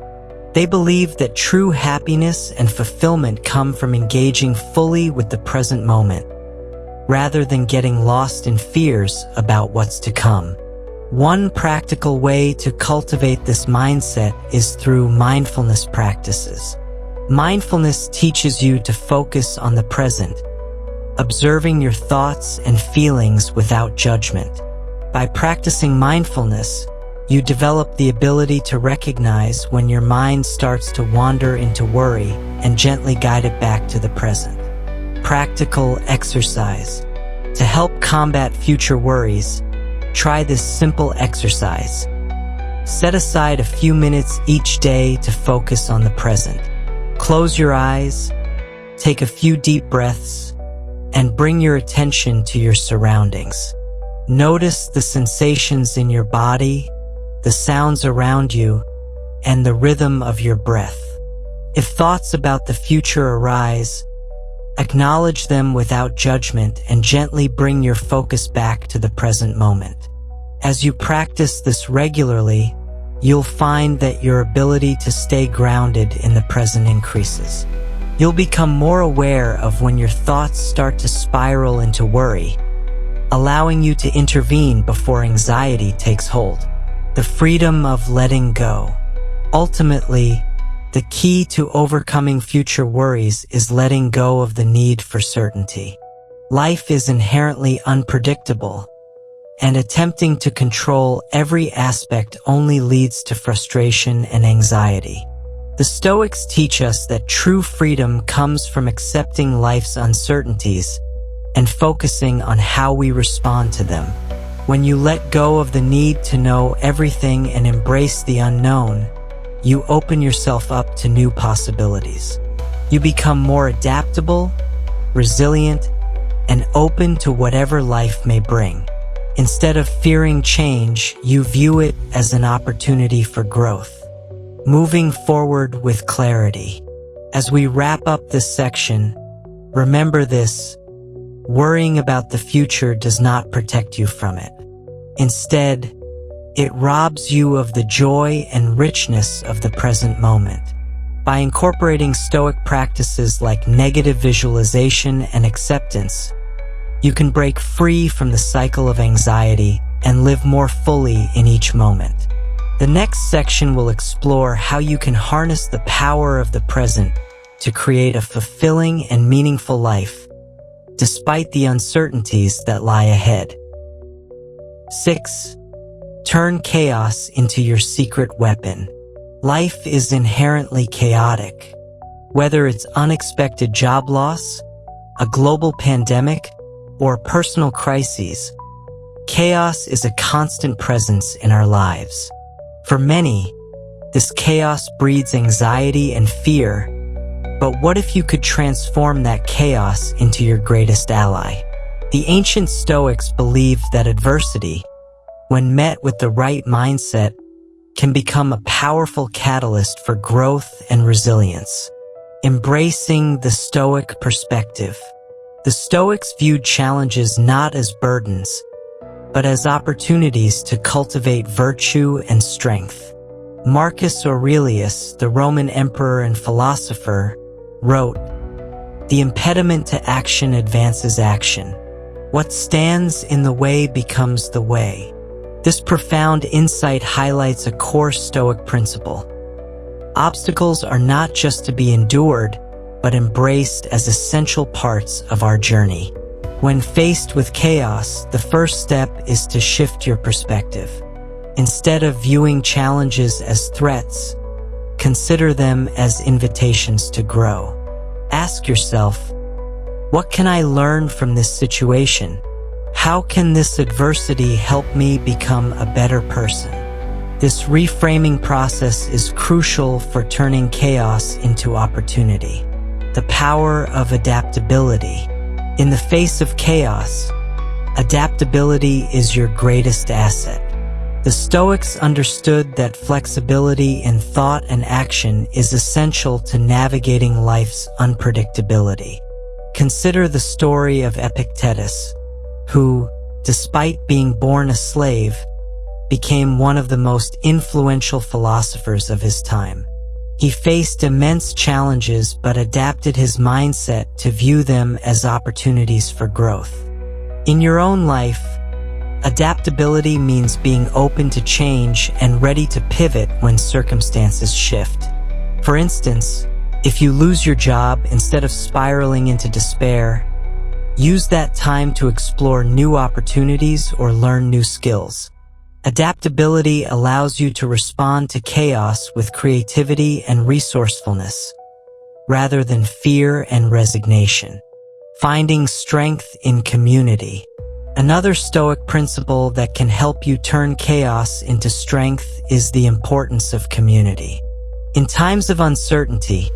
They believed that true happiness and fulfillment come from engaging fully with the present moment, rather than getting lost in fears about what's to come. One practical way to cultivate this mindset is through mindfulness practices. Mindfulness teaches you to focus on the present, observing your thoughts and feelings without judgment. By practicing mindfulness, you develop the ability to recognize when your mind starts to wander into worry and gently guide it back to the present. Practical exercise. To help combat future worries, try this simple exercise. Set aside a few minutes each day to focus on the present. Close your eyes, take a few deep breaths, and bring your attention to your surroundings. Notice the sensations in your body, the sounds around you, and the rhythm of your breath. If thoughts about the future arise, acknowledge them without judgment and gently bring your focus back to the present moment. As you practice this regularly, you'll find that your ability to stay grounded in the present increases. You'll become more aware of when your thoughts start to spiral into worry, allowing you to intervene before anxiety takes hold. The freedom of letting go. Ultimately, the key to overcoming future worries is letting go of the need for certainty. Life is inherently unpredictable, and attempting to control every aspect only leads to frustration and anxiety. The Stoics teach us that true freedom comes from accepting life's uncertainties and focusing on how we respond to them. When you let go of the need to know everything and embrace the unknown, you open yourself up to new possibilities. You become more adaptable, resilient, and open to whatever life may bring. Instead of fearing change, you view it as an opportunity for growth. Moving forward with clarity. As we wrap up this section, remember this: worrying about the future does not protect you from it. Instead, it robs you of the joy and richness of the present moment. By incorporating Stoic practices like negative visualization and acceptance, you can break free from the cycle of anxiety and live more fully in each moment. The next section will explore how you can harness the power of the present to create a fulfilling and meaningful life, despite the uncertainties that lie ahead. 6. Turn chaos into your secret weapon. Life is inherently chaotic. Whether it's unexpected job loss, a global pandemic, or personal crises, chaos is a constant presence in our lives. For many, this chaos breeds anxiety and fear, but what if you could transform that chaos into your greatest ally? The ancient Stoics believed that adversity, when met with the right mindset, can become a powerful catalyst for growth and resilience. Embracing the Stoic perspective. The Stoics viewed challenges not as burdens, but as opportunities to cultivate virtue and strength. Marcus Aurelius, the Roman emperor and philosopher, wrote, "The impediment to action advances action. What stands in the way becomes the way." This profound insight highlights a core Stoic principle. Obstacles are not just to be endured, but embraced as essential parts of our journey. When faced with chaos, the first step is to shift your perspective. Instead of viewing challenges as threats, consider them as invitations to grow. Ask yourself, what can I learn from this situation? How can this adversity help me become a better person? This reframing process is crucial for turning chaos into opportunity. The power of adaptability. In the face of chaos, adaptability is your greatest asset. The Stoics understood that flexibility in thought and action is essential to navigating life's unpredictability. Consider the story of Epictetus, who, despite being born a slave, became one of the most influential philosophers of his time. He faced immense challenges but adapted his mindset to view them as opportunities for growth. In your own life, adaptability means being open to change and ready to pivot when circumstances shift. For instance, if you lose your job, instead of spiraling into despair, use that time to explore new opportunities or learn new skills. Adaptability allows you to respond to chaos with creativity and resourcefulness, rather than fear and resignation. Finding strength in community. Another Stoic principle that can help you turn chaos into strength is the importance of community. In times of uncertainty,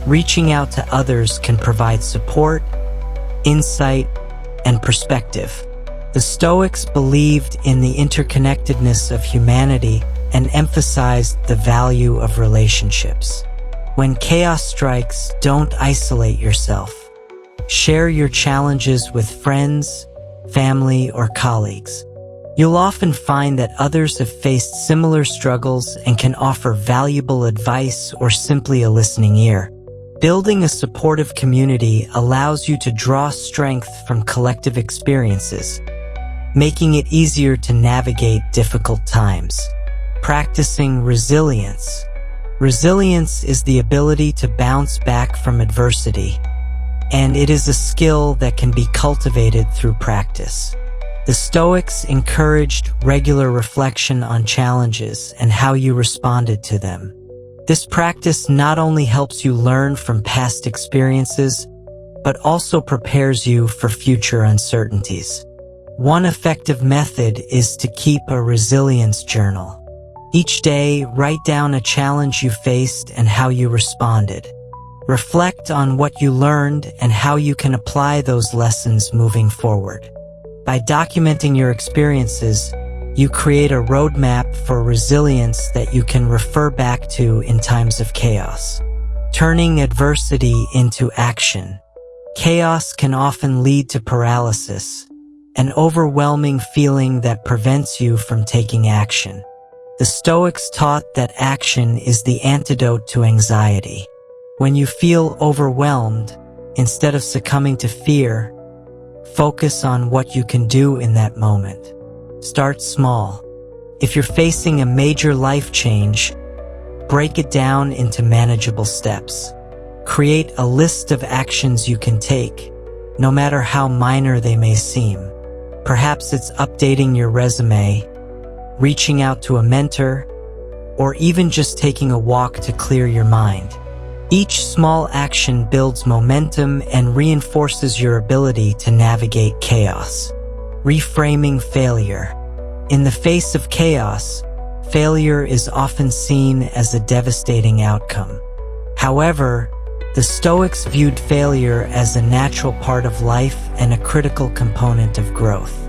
reaching out to others can provide support, insight, and perspective. The Stoics believed in the interconnectedness of humanity and emphasized the value of relationships. When chaos strikes, don't isolate yourself. Share your challenges with friends, family, or colleagues. You'll often find that others have faced similar struggles and can offer valuable advice or simply a listening ear. Building a supportive community allows you to draw strength from collective experiences, making it easier to navigate difficult times. Practicing resilience. Resilience is the ability to bounce back from adversity, and it is a skill that can be cultivated through practice. The Stoics encouraged regular reflection on challenges and how you responded to them. This practice not only helps you learn from past experiences, but also prepares you for future uncertainties. One effective method is to keep a resilience journal. Each day, write down a challenge you faced and how you responded. Reflect on what you learned and how you can apply those lessons moving forward. By documenting your experiences, you create a roadmap for resilience that you can refer back to in times of chaos. Turning adversity into action. Chaos can often lead to paralysis, an overwhelming feeling that prevents you from taking action. The Stoics taught that action is the antidote to anxiety. When you feel overwhelmed, instead of succumbing to fear, focus on what you can do in that moment. Start small. If you're facing a major life change, break it down into manageable steps. Create a list of actions you can take, no matter how minor they may seem. Perhaps it's updating your resume, reaching out to a mentor, or even just taking a walk to clear your mind. Each small action builds momentum and reinforces your ability to navigate chaos. Reframing failure. In the face of chaos, failure is often seen as a devastating outcome. However, the Stoics viewed failure as a natural part of life and a critical component of growth.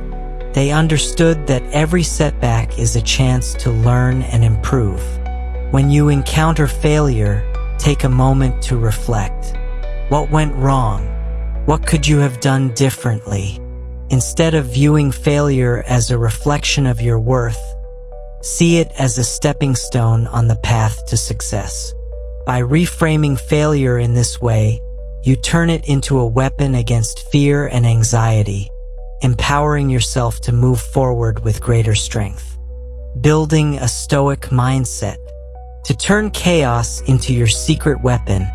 They understood that every setback is a chance to learn and improve. When you encounter failure, take a moment to reflect. What went wrong? What could you have done differently? Instead of viewing failure as a reflection of your worth, see it as a stepping stone on the path to success. By reframing failure in this way, you turn it into a weapon against fear and anxiety, empowering yourself to move forward with greater strength. Building a Stoic mindset. To turn chaos into your secret weapon,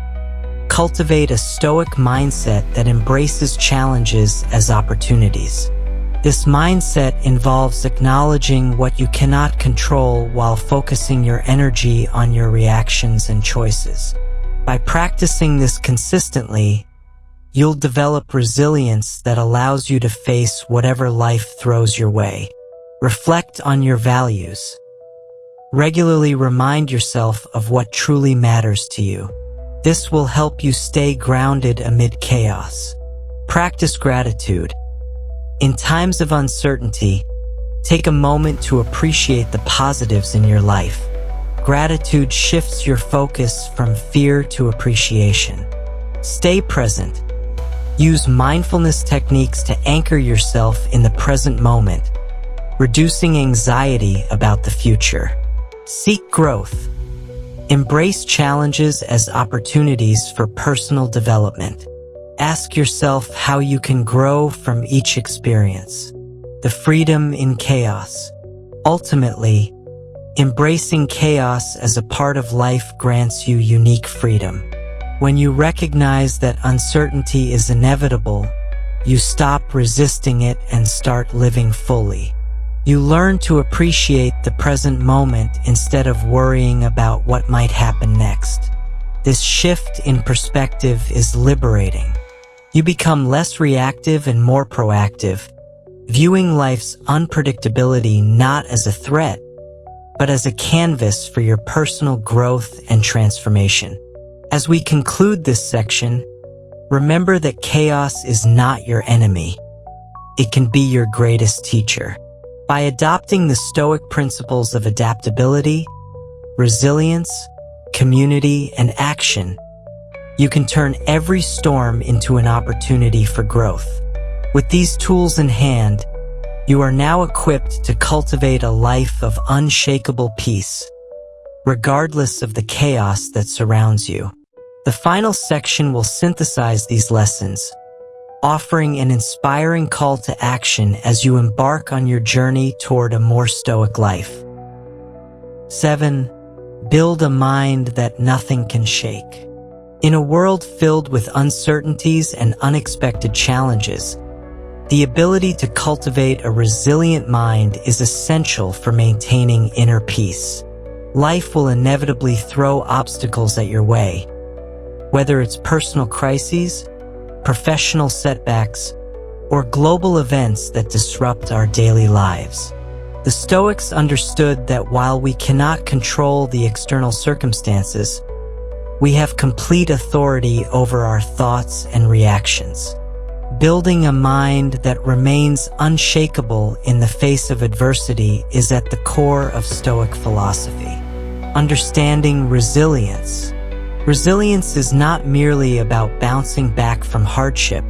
cultivate a Stoic mindset that embraces challenges as opportunities. This mindset involves acknowledging what you cannot control while focusing your energy on your reactions and choices. By practicing this consistently, you'll develop resilience that allows you to face whatever life throws your way. Reflect on your values. Regularly remind yourself of what truly matters to you. This will help you stay grounded amid chaos. Practice gratitude. In times of uncertainty, take a moment to appreciate the positives in your life. Gratitude shifts your focus from fear to appreciation. Stay present. Use mindfulness techniques to anchor yourself in the present moment, reducing anxiety about the future. Seek growth. Embrace challenges as opportunities for personal development. Ask yourself how you can grow from each experience. The freedom in chaos. Ultimately, embracing chaos as a part of life grants you unique freedom. When you recognize that uncertainty is inevitable, you stop resisting it and start living fully. You learn to appreciate the present moment instead of worrying about what might happen next. This shift in perspective is liberating. You become less reactive and more proactive, viewing life's unpredictability not as a threat, but as a canvas for your personal growth and transformation. As we conclude this section, remember that chaos is not your enemy. It can be your greatest teacher. By adopting the Stoic principles of adaptability, resilience, community, and action, you can turn every storm into an opportunity for growth. With these tools in hand, you are now equipped to cultivate a life of unshakable peace, regardless of the chaos that surrounds you. The final section will synthesize these lessons, offering an inspiring call to action as you embark on your journey toward a more Stoic life. 7. Build a mind that nothing can shake. In a world filled with uncertainties and unexpected challenges, the ability to cultivate a resilient mind is essential for maintaining inner peace. Life will inevitably throw obstacles at your way, whether it's personal crises, professional setbacks, or global events that disrupt our daily lives. The Stoics understood that while we cannot control the external circumstances, we have complete authority over our thoughts and reactions. Building a mind that remains unshakable in the face of adversity is at the core of Stoic philosophy. Understanding resilience. Resilience is not merely about bouncing back from hardship.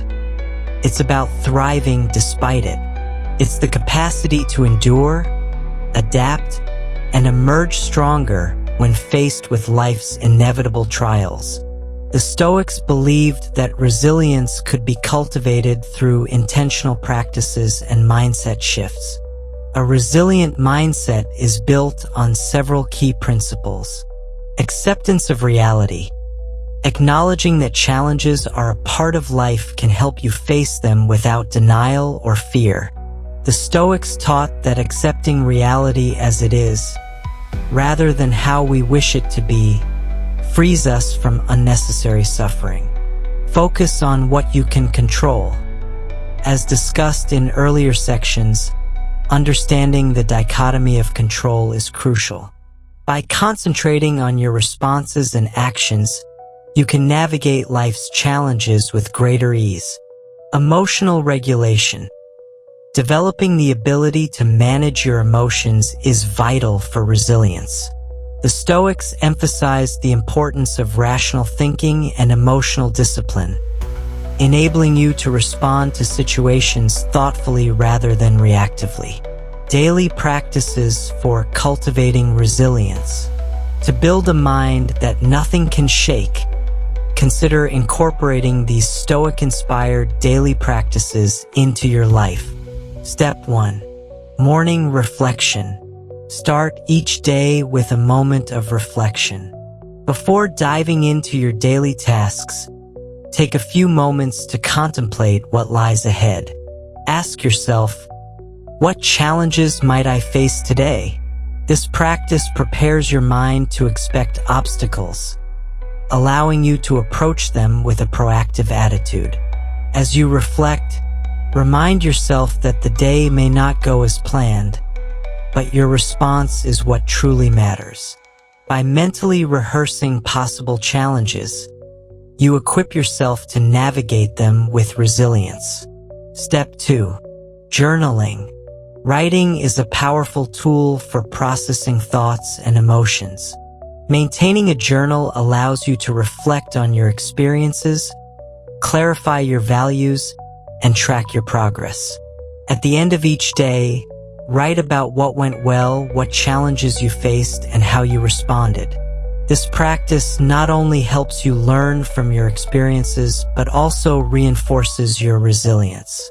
It's about thriving despite it. It's the capacity to endure, adapt, and emerge stronger when faced with life's inevitable trials. The Stoics believed that resilience could be cultivated through intentional practices and mindset shifts. A resilient mindset is built on several key principles. Acceptance of reality. Acknowledging that challenges are a part of life can help you face them without denial or fear. The Stoics taught that accepting reality as it is, rather than how we wish it to be, frees us from unnecessary suffering. Focus on what you can control. As discussed in earlier sections, understanding the dichotomy of control is crucial. By concentrating on your responses and actions, you can navigate life's challenges with greater ease. Emotional regulation. Developing the ability to manage your emotions is vital for resilience. The Stoics emphasized the importance of rational thinking and emotional discipline, enabling you to respond to situations thoughtfully rather than reactively. Daily practices for cultivating resilience. To build a mind that nothing can shake, consider incorporating these Stoic-inspired daily practices into your life. Step 1. Morning reflection. Start each day with a moment of reflection. Before diving into your daily tasks, take a few moments to contemplate what lies ahead. Ask yourself, what challenges might I face today? This practice prepares your mind to expect obstacles, allowing you to approach them with a proactive attitude. As you reflect, remind yourself that the day may not go as planned, but your response is what truly matters. By mentally rehearsing possible challenges, you equip yourself to navigate them with resilience. Step 2. Journaling. Writing is a powerful tool for processing thoughts and emotions. Maintaining a journal allows you to reflect on your experiences, clarify your values, and track your progress. At the end of each day, write about what went well, what challenges you faced, and how you responded. This practice not only helps you learn from your experiences, but also reinforces your resilience.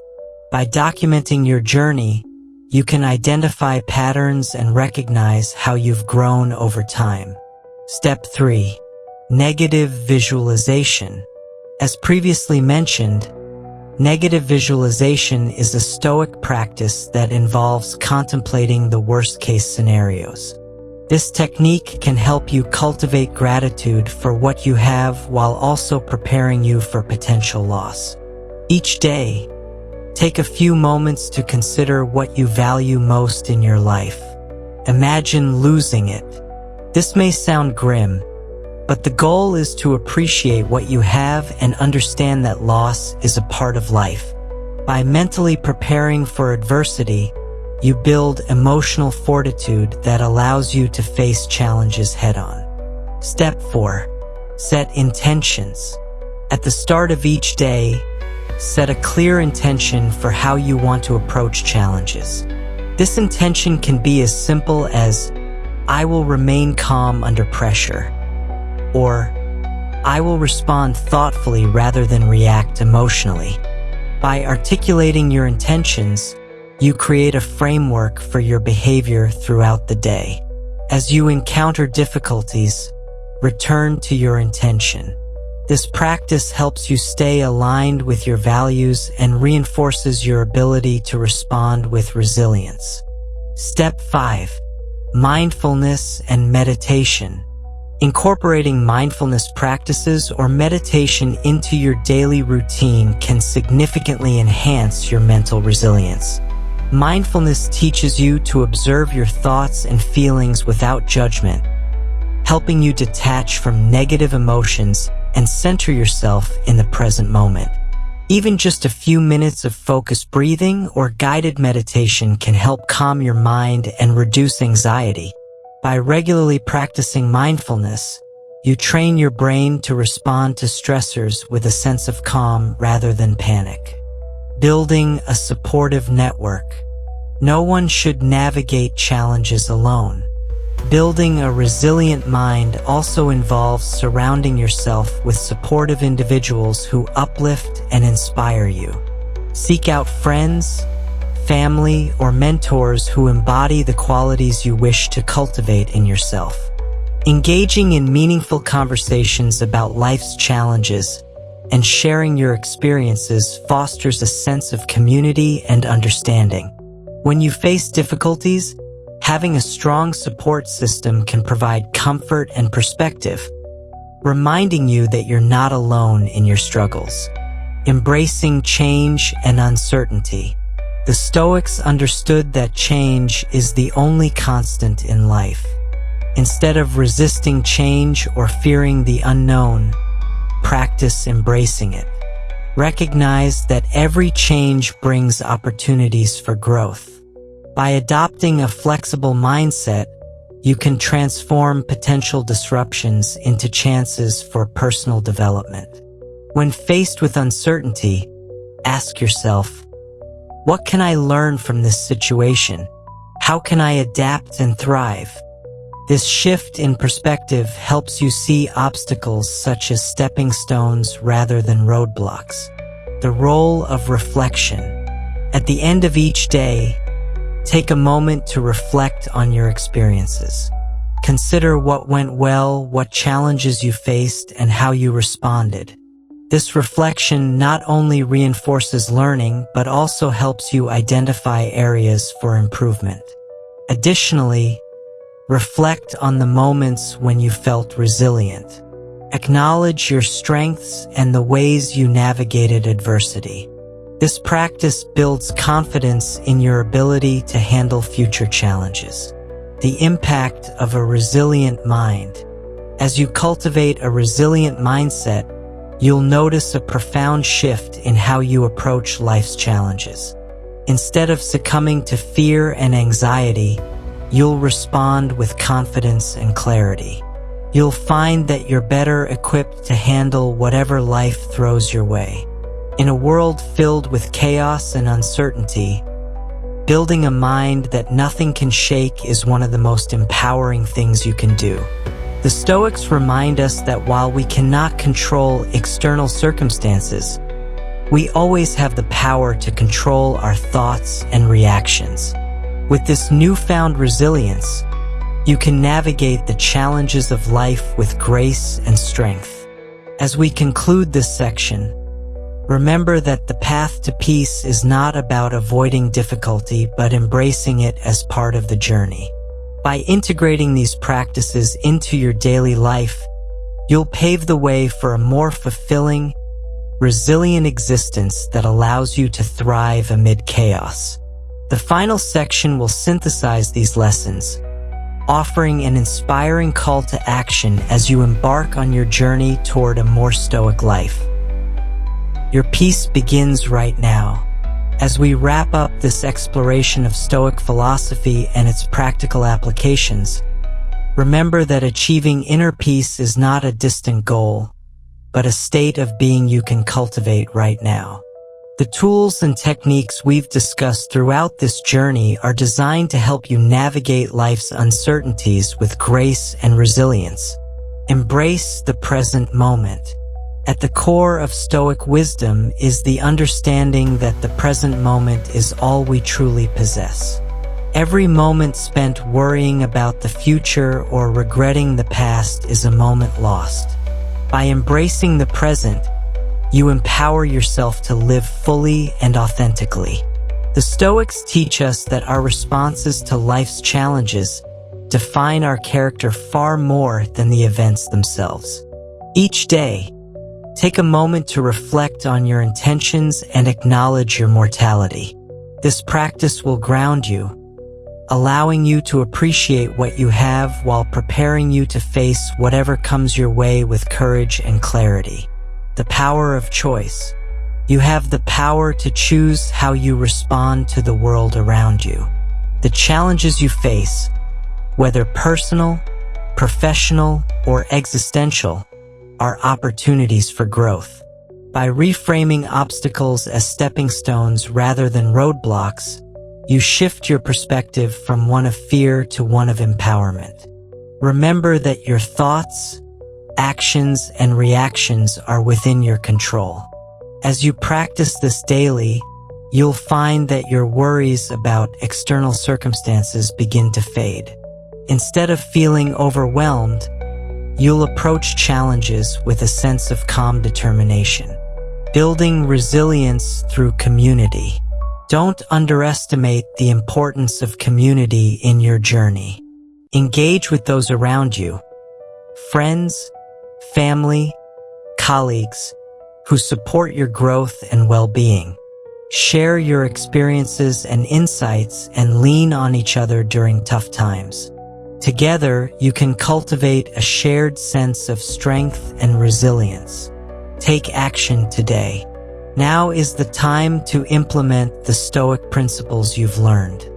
By documenting your journey, you can identify patterns and recognize how you've grown over time. Step 3. Negative visualization. As previously mentioned, negative visualization is a Stoic practice that involves contemplating the worst-case scenarios. This technique can help you cultivate gratitude for what you have while also preparing you for potential loss. Each day, take a few moments to consider what you value most in your life. Imagine losing it. This may sound grim, but the goal is to appreciate what you have and understand that loss is a part of life. By mentally preparing for adversity, you build emotional fortitude that allows you to face challenges head-on. Step 4. Set intentions. At the start of each day, set a clear intention for how you want to approach challenges. This intention can be as simple as, I will remain calm under pressure, or I will respond thoughtfully rather than react emotionally. By articulating your intentions, you create a framework for your behavior throughout the day. As you encounter difficulties, return to your intention. This practice helps you stay aligned with your values and reinforces your ability to respond with resilience. Step 5. Mindfulness and meditation. Incorporating mindfulness practices or meditation into your daily routine can significantly enhance your mental resilience. Mindfulness teaches you to observe your thoughts and feelings without judgment, helping you detach from negative emotions and center yourself in the present moment. Even just a few minutes of focused breathing or guided meditation can help calm your mind and reduce anxiety. By regularly practicing mindfulness, you train your brain to respond to stressors with a sense of calm rather than panic. Building a supportive network. No one should navigate challenges alone. Building a resilient mind also involves surrounding yourself with supportive individuals who uplift and inspire you. Seek out friends, family, or mentors who embody the qualities you wish to cultivate in yourself. Engaging in meaningful conversations about life's challenges and sharing your experiences fosters a sense of community and understanding. When you face difficulties, having a strong support system can provide comfort and perspective, reminding you that you're not alone in your struggles. Embracing change and uncertainty. The Stoics understood that change is the only constant in life. Instead of resisting change or fearing the unknown, practice embracing it. Recognize that every change brings opportunities for growth. By adopting a flexible mindset, you can transform potential disruptions into chances for personal development. When faced with uncertainty, ask yourself, what can I learn from this situation? How can I adapt and thrive? This shift in perspective helps you see obstacles such as stepping stones rather than roadblocks. The role of reflection. At the end of each day, take a moment to reflect on your experiences. Consider what went well, what challenges you faced, and how you responded. This reflection not only reinforces learning, but also helps you identify areas for improvement. Additionally, reflect on the moments when you felt resilient. Acknowledge your strengths and the ways you navigated adversity. This practice builds confidence in your ability to handle future challenges. The impact of a resilient mind. As you cultivate a resilient mindset, you'll notice a profound shift in how you approach life's challenges. Instead of succumbing to fear and anxiety, you'll respond with confidence and clarity. You'll find that you're better equipped to handle whatever life throws your way. In a world filled with chaos and uncertainty, building a mind that nothing can shake is one of the most empowering things you can do. The Stoics remind us that while we cannot control external circumstances, we always have the power to control our thoughts and reactions. With this newfound resilience, you can navigate the challenges of life with grace and strength. As we conclude this section, remember that the path to peace is not about avoiding difficulty, but embracing it as part of the journey. By integrating these practices into your daily life, you'll pave the way for a more fulfilling, resilient existence that allows you to thrive amid chaos. The final section will synthesize these lessons, offering an inspiring call to action as you embark on your journey toward a more stoic life. Your peace begins right now. As we wrap up this exploration of Stoic philosophy and its practical applications, remember that achieving inner peace is not a distant goal, but a state of being you can cultivate right now. The tools and techniques we've discussed throughout this journey are designed to help you navigate life's uncertainties with grace and resilience. Embrace the present moment. At the core of Stoic wisdom is the understanding that the present moment is all we truly possess. Every moment spent worrying about the future or regretting the past is a moment lost. By embracing the present, you empower yourself to live fully and authentically. The Stoics teach us that our responses to life's challenges define our character far more than the events themselves. Each day, take a moment to reflect on your intentions and acknowledge your mortality. This practice will ground you, allowing you to appreciate what you have while preparing you to face whatever comes your way with courage and clarity. The power of choice. You have the power to choose how you respond to the world around you. The challenges you face, whether personal, professional, or existential, are opportunities for growth. By reframing obstacles as stepping stones rather than roadblocks, you shift your perspective from one of fear to one of empowerment. Remember that your thoughts, actions, and reactions are within your control. As you practice this daily, you'll find that your worries about external circumstances begin to fade. Instead of feeling overwhelmed, you'll approach challenges with a sense of calm determination. Building resilience through community. Don't underestimate the importance of community in your journey. Engage with those around you, friends, family, colleagues, who support your growth and well-being. Share your experiences and insights and lean on each other during tough times. Together, you can cultivate a shared sense of strength and resilience. Take action today. Now is the time to implement the Stoic principles you've learned.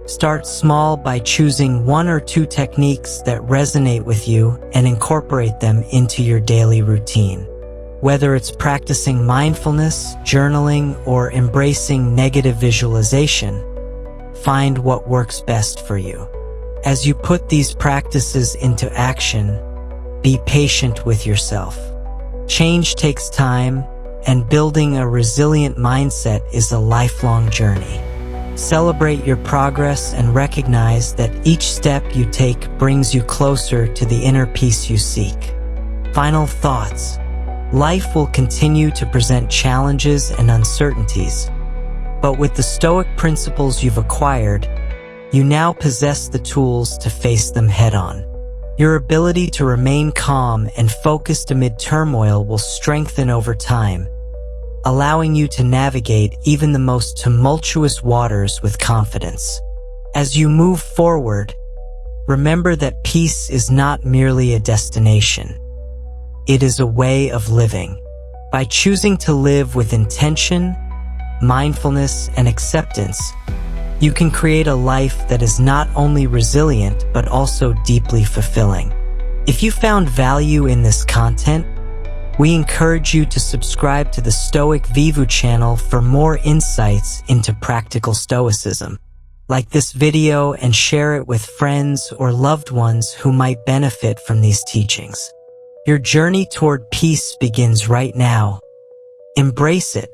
Start small by choosing 1 or 2 techniques that resonate with you and incorporate them into your daily routine. Whether it's practicing mindfulness, journaling, or embracing negative visualization, find what works best for you. As you put these practices into action, be patient with yourself. Change takes time, and building a resilient mindset is a lifelong journey. Celebrate your progress and recognize that each step you take brings you closer to the inner peace you seek. Final thoughts. Life will continue to present challenges and uncertainties, but with the Stoic principles you've acquired, you now possess the tools to face them head-on. Your ability to remain calm and focused amid turmoil will strengthen over time, allowing you to navigate even the most tumultuous waters with confidence. As you move forward, remember that peace is not merely a destination. It is a way of living. By choosing to live with intention, mindfulness, and acceptance, you can create a life that is not only resilient but also deeply fulfilling. If you found value in this content, we encourage you to subscribe to the Stoic Vivu channel for more insights into practical Stoicism. Like this video and share it with friends or loved ones who might benefit from these teachings. Your journey toward peace begins right now. Embrace it.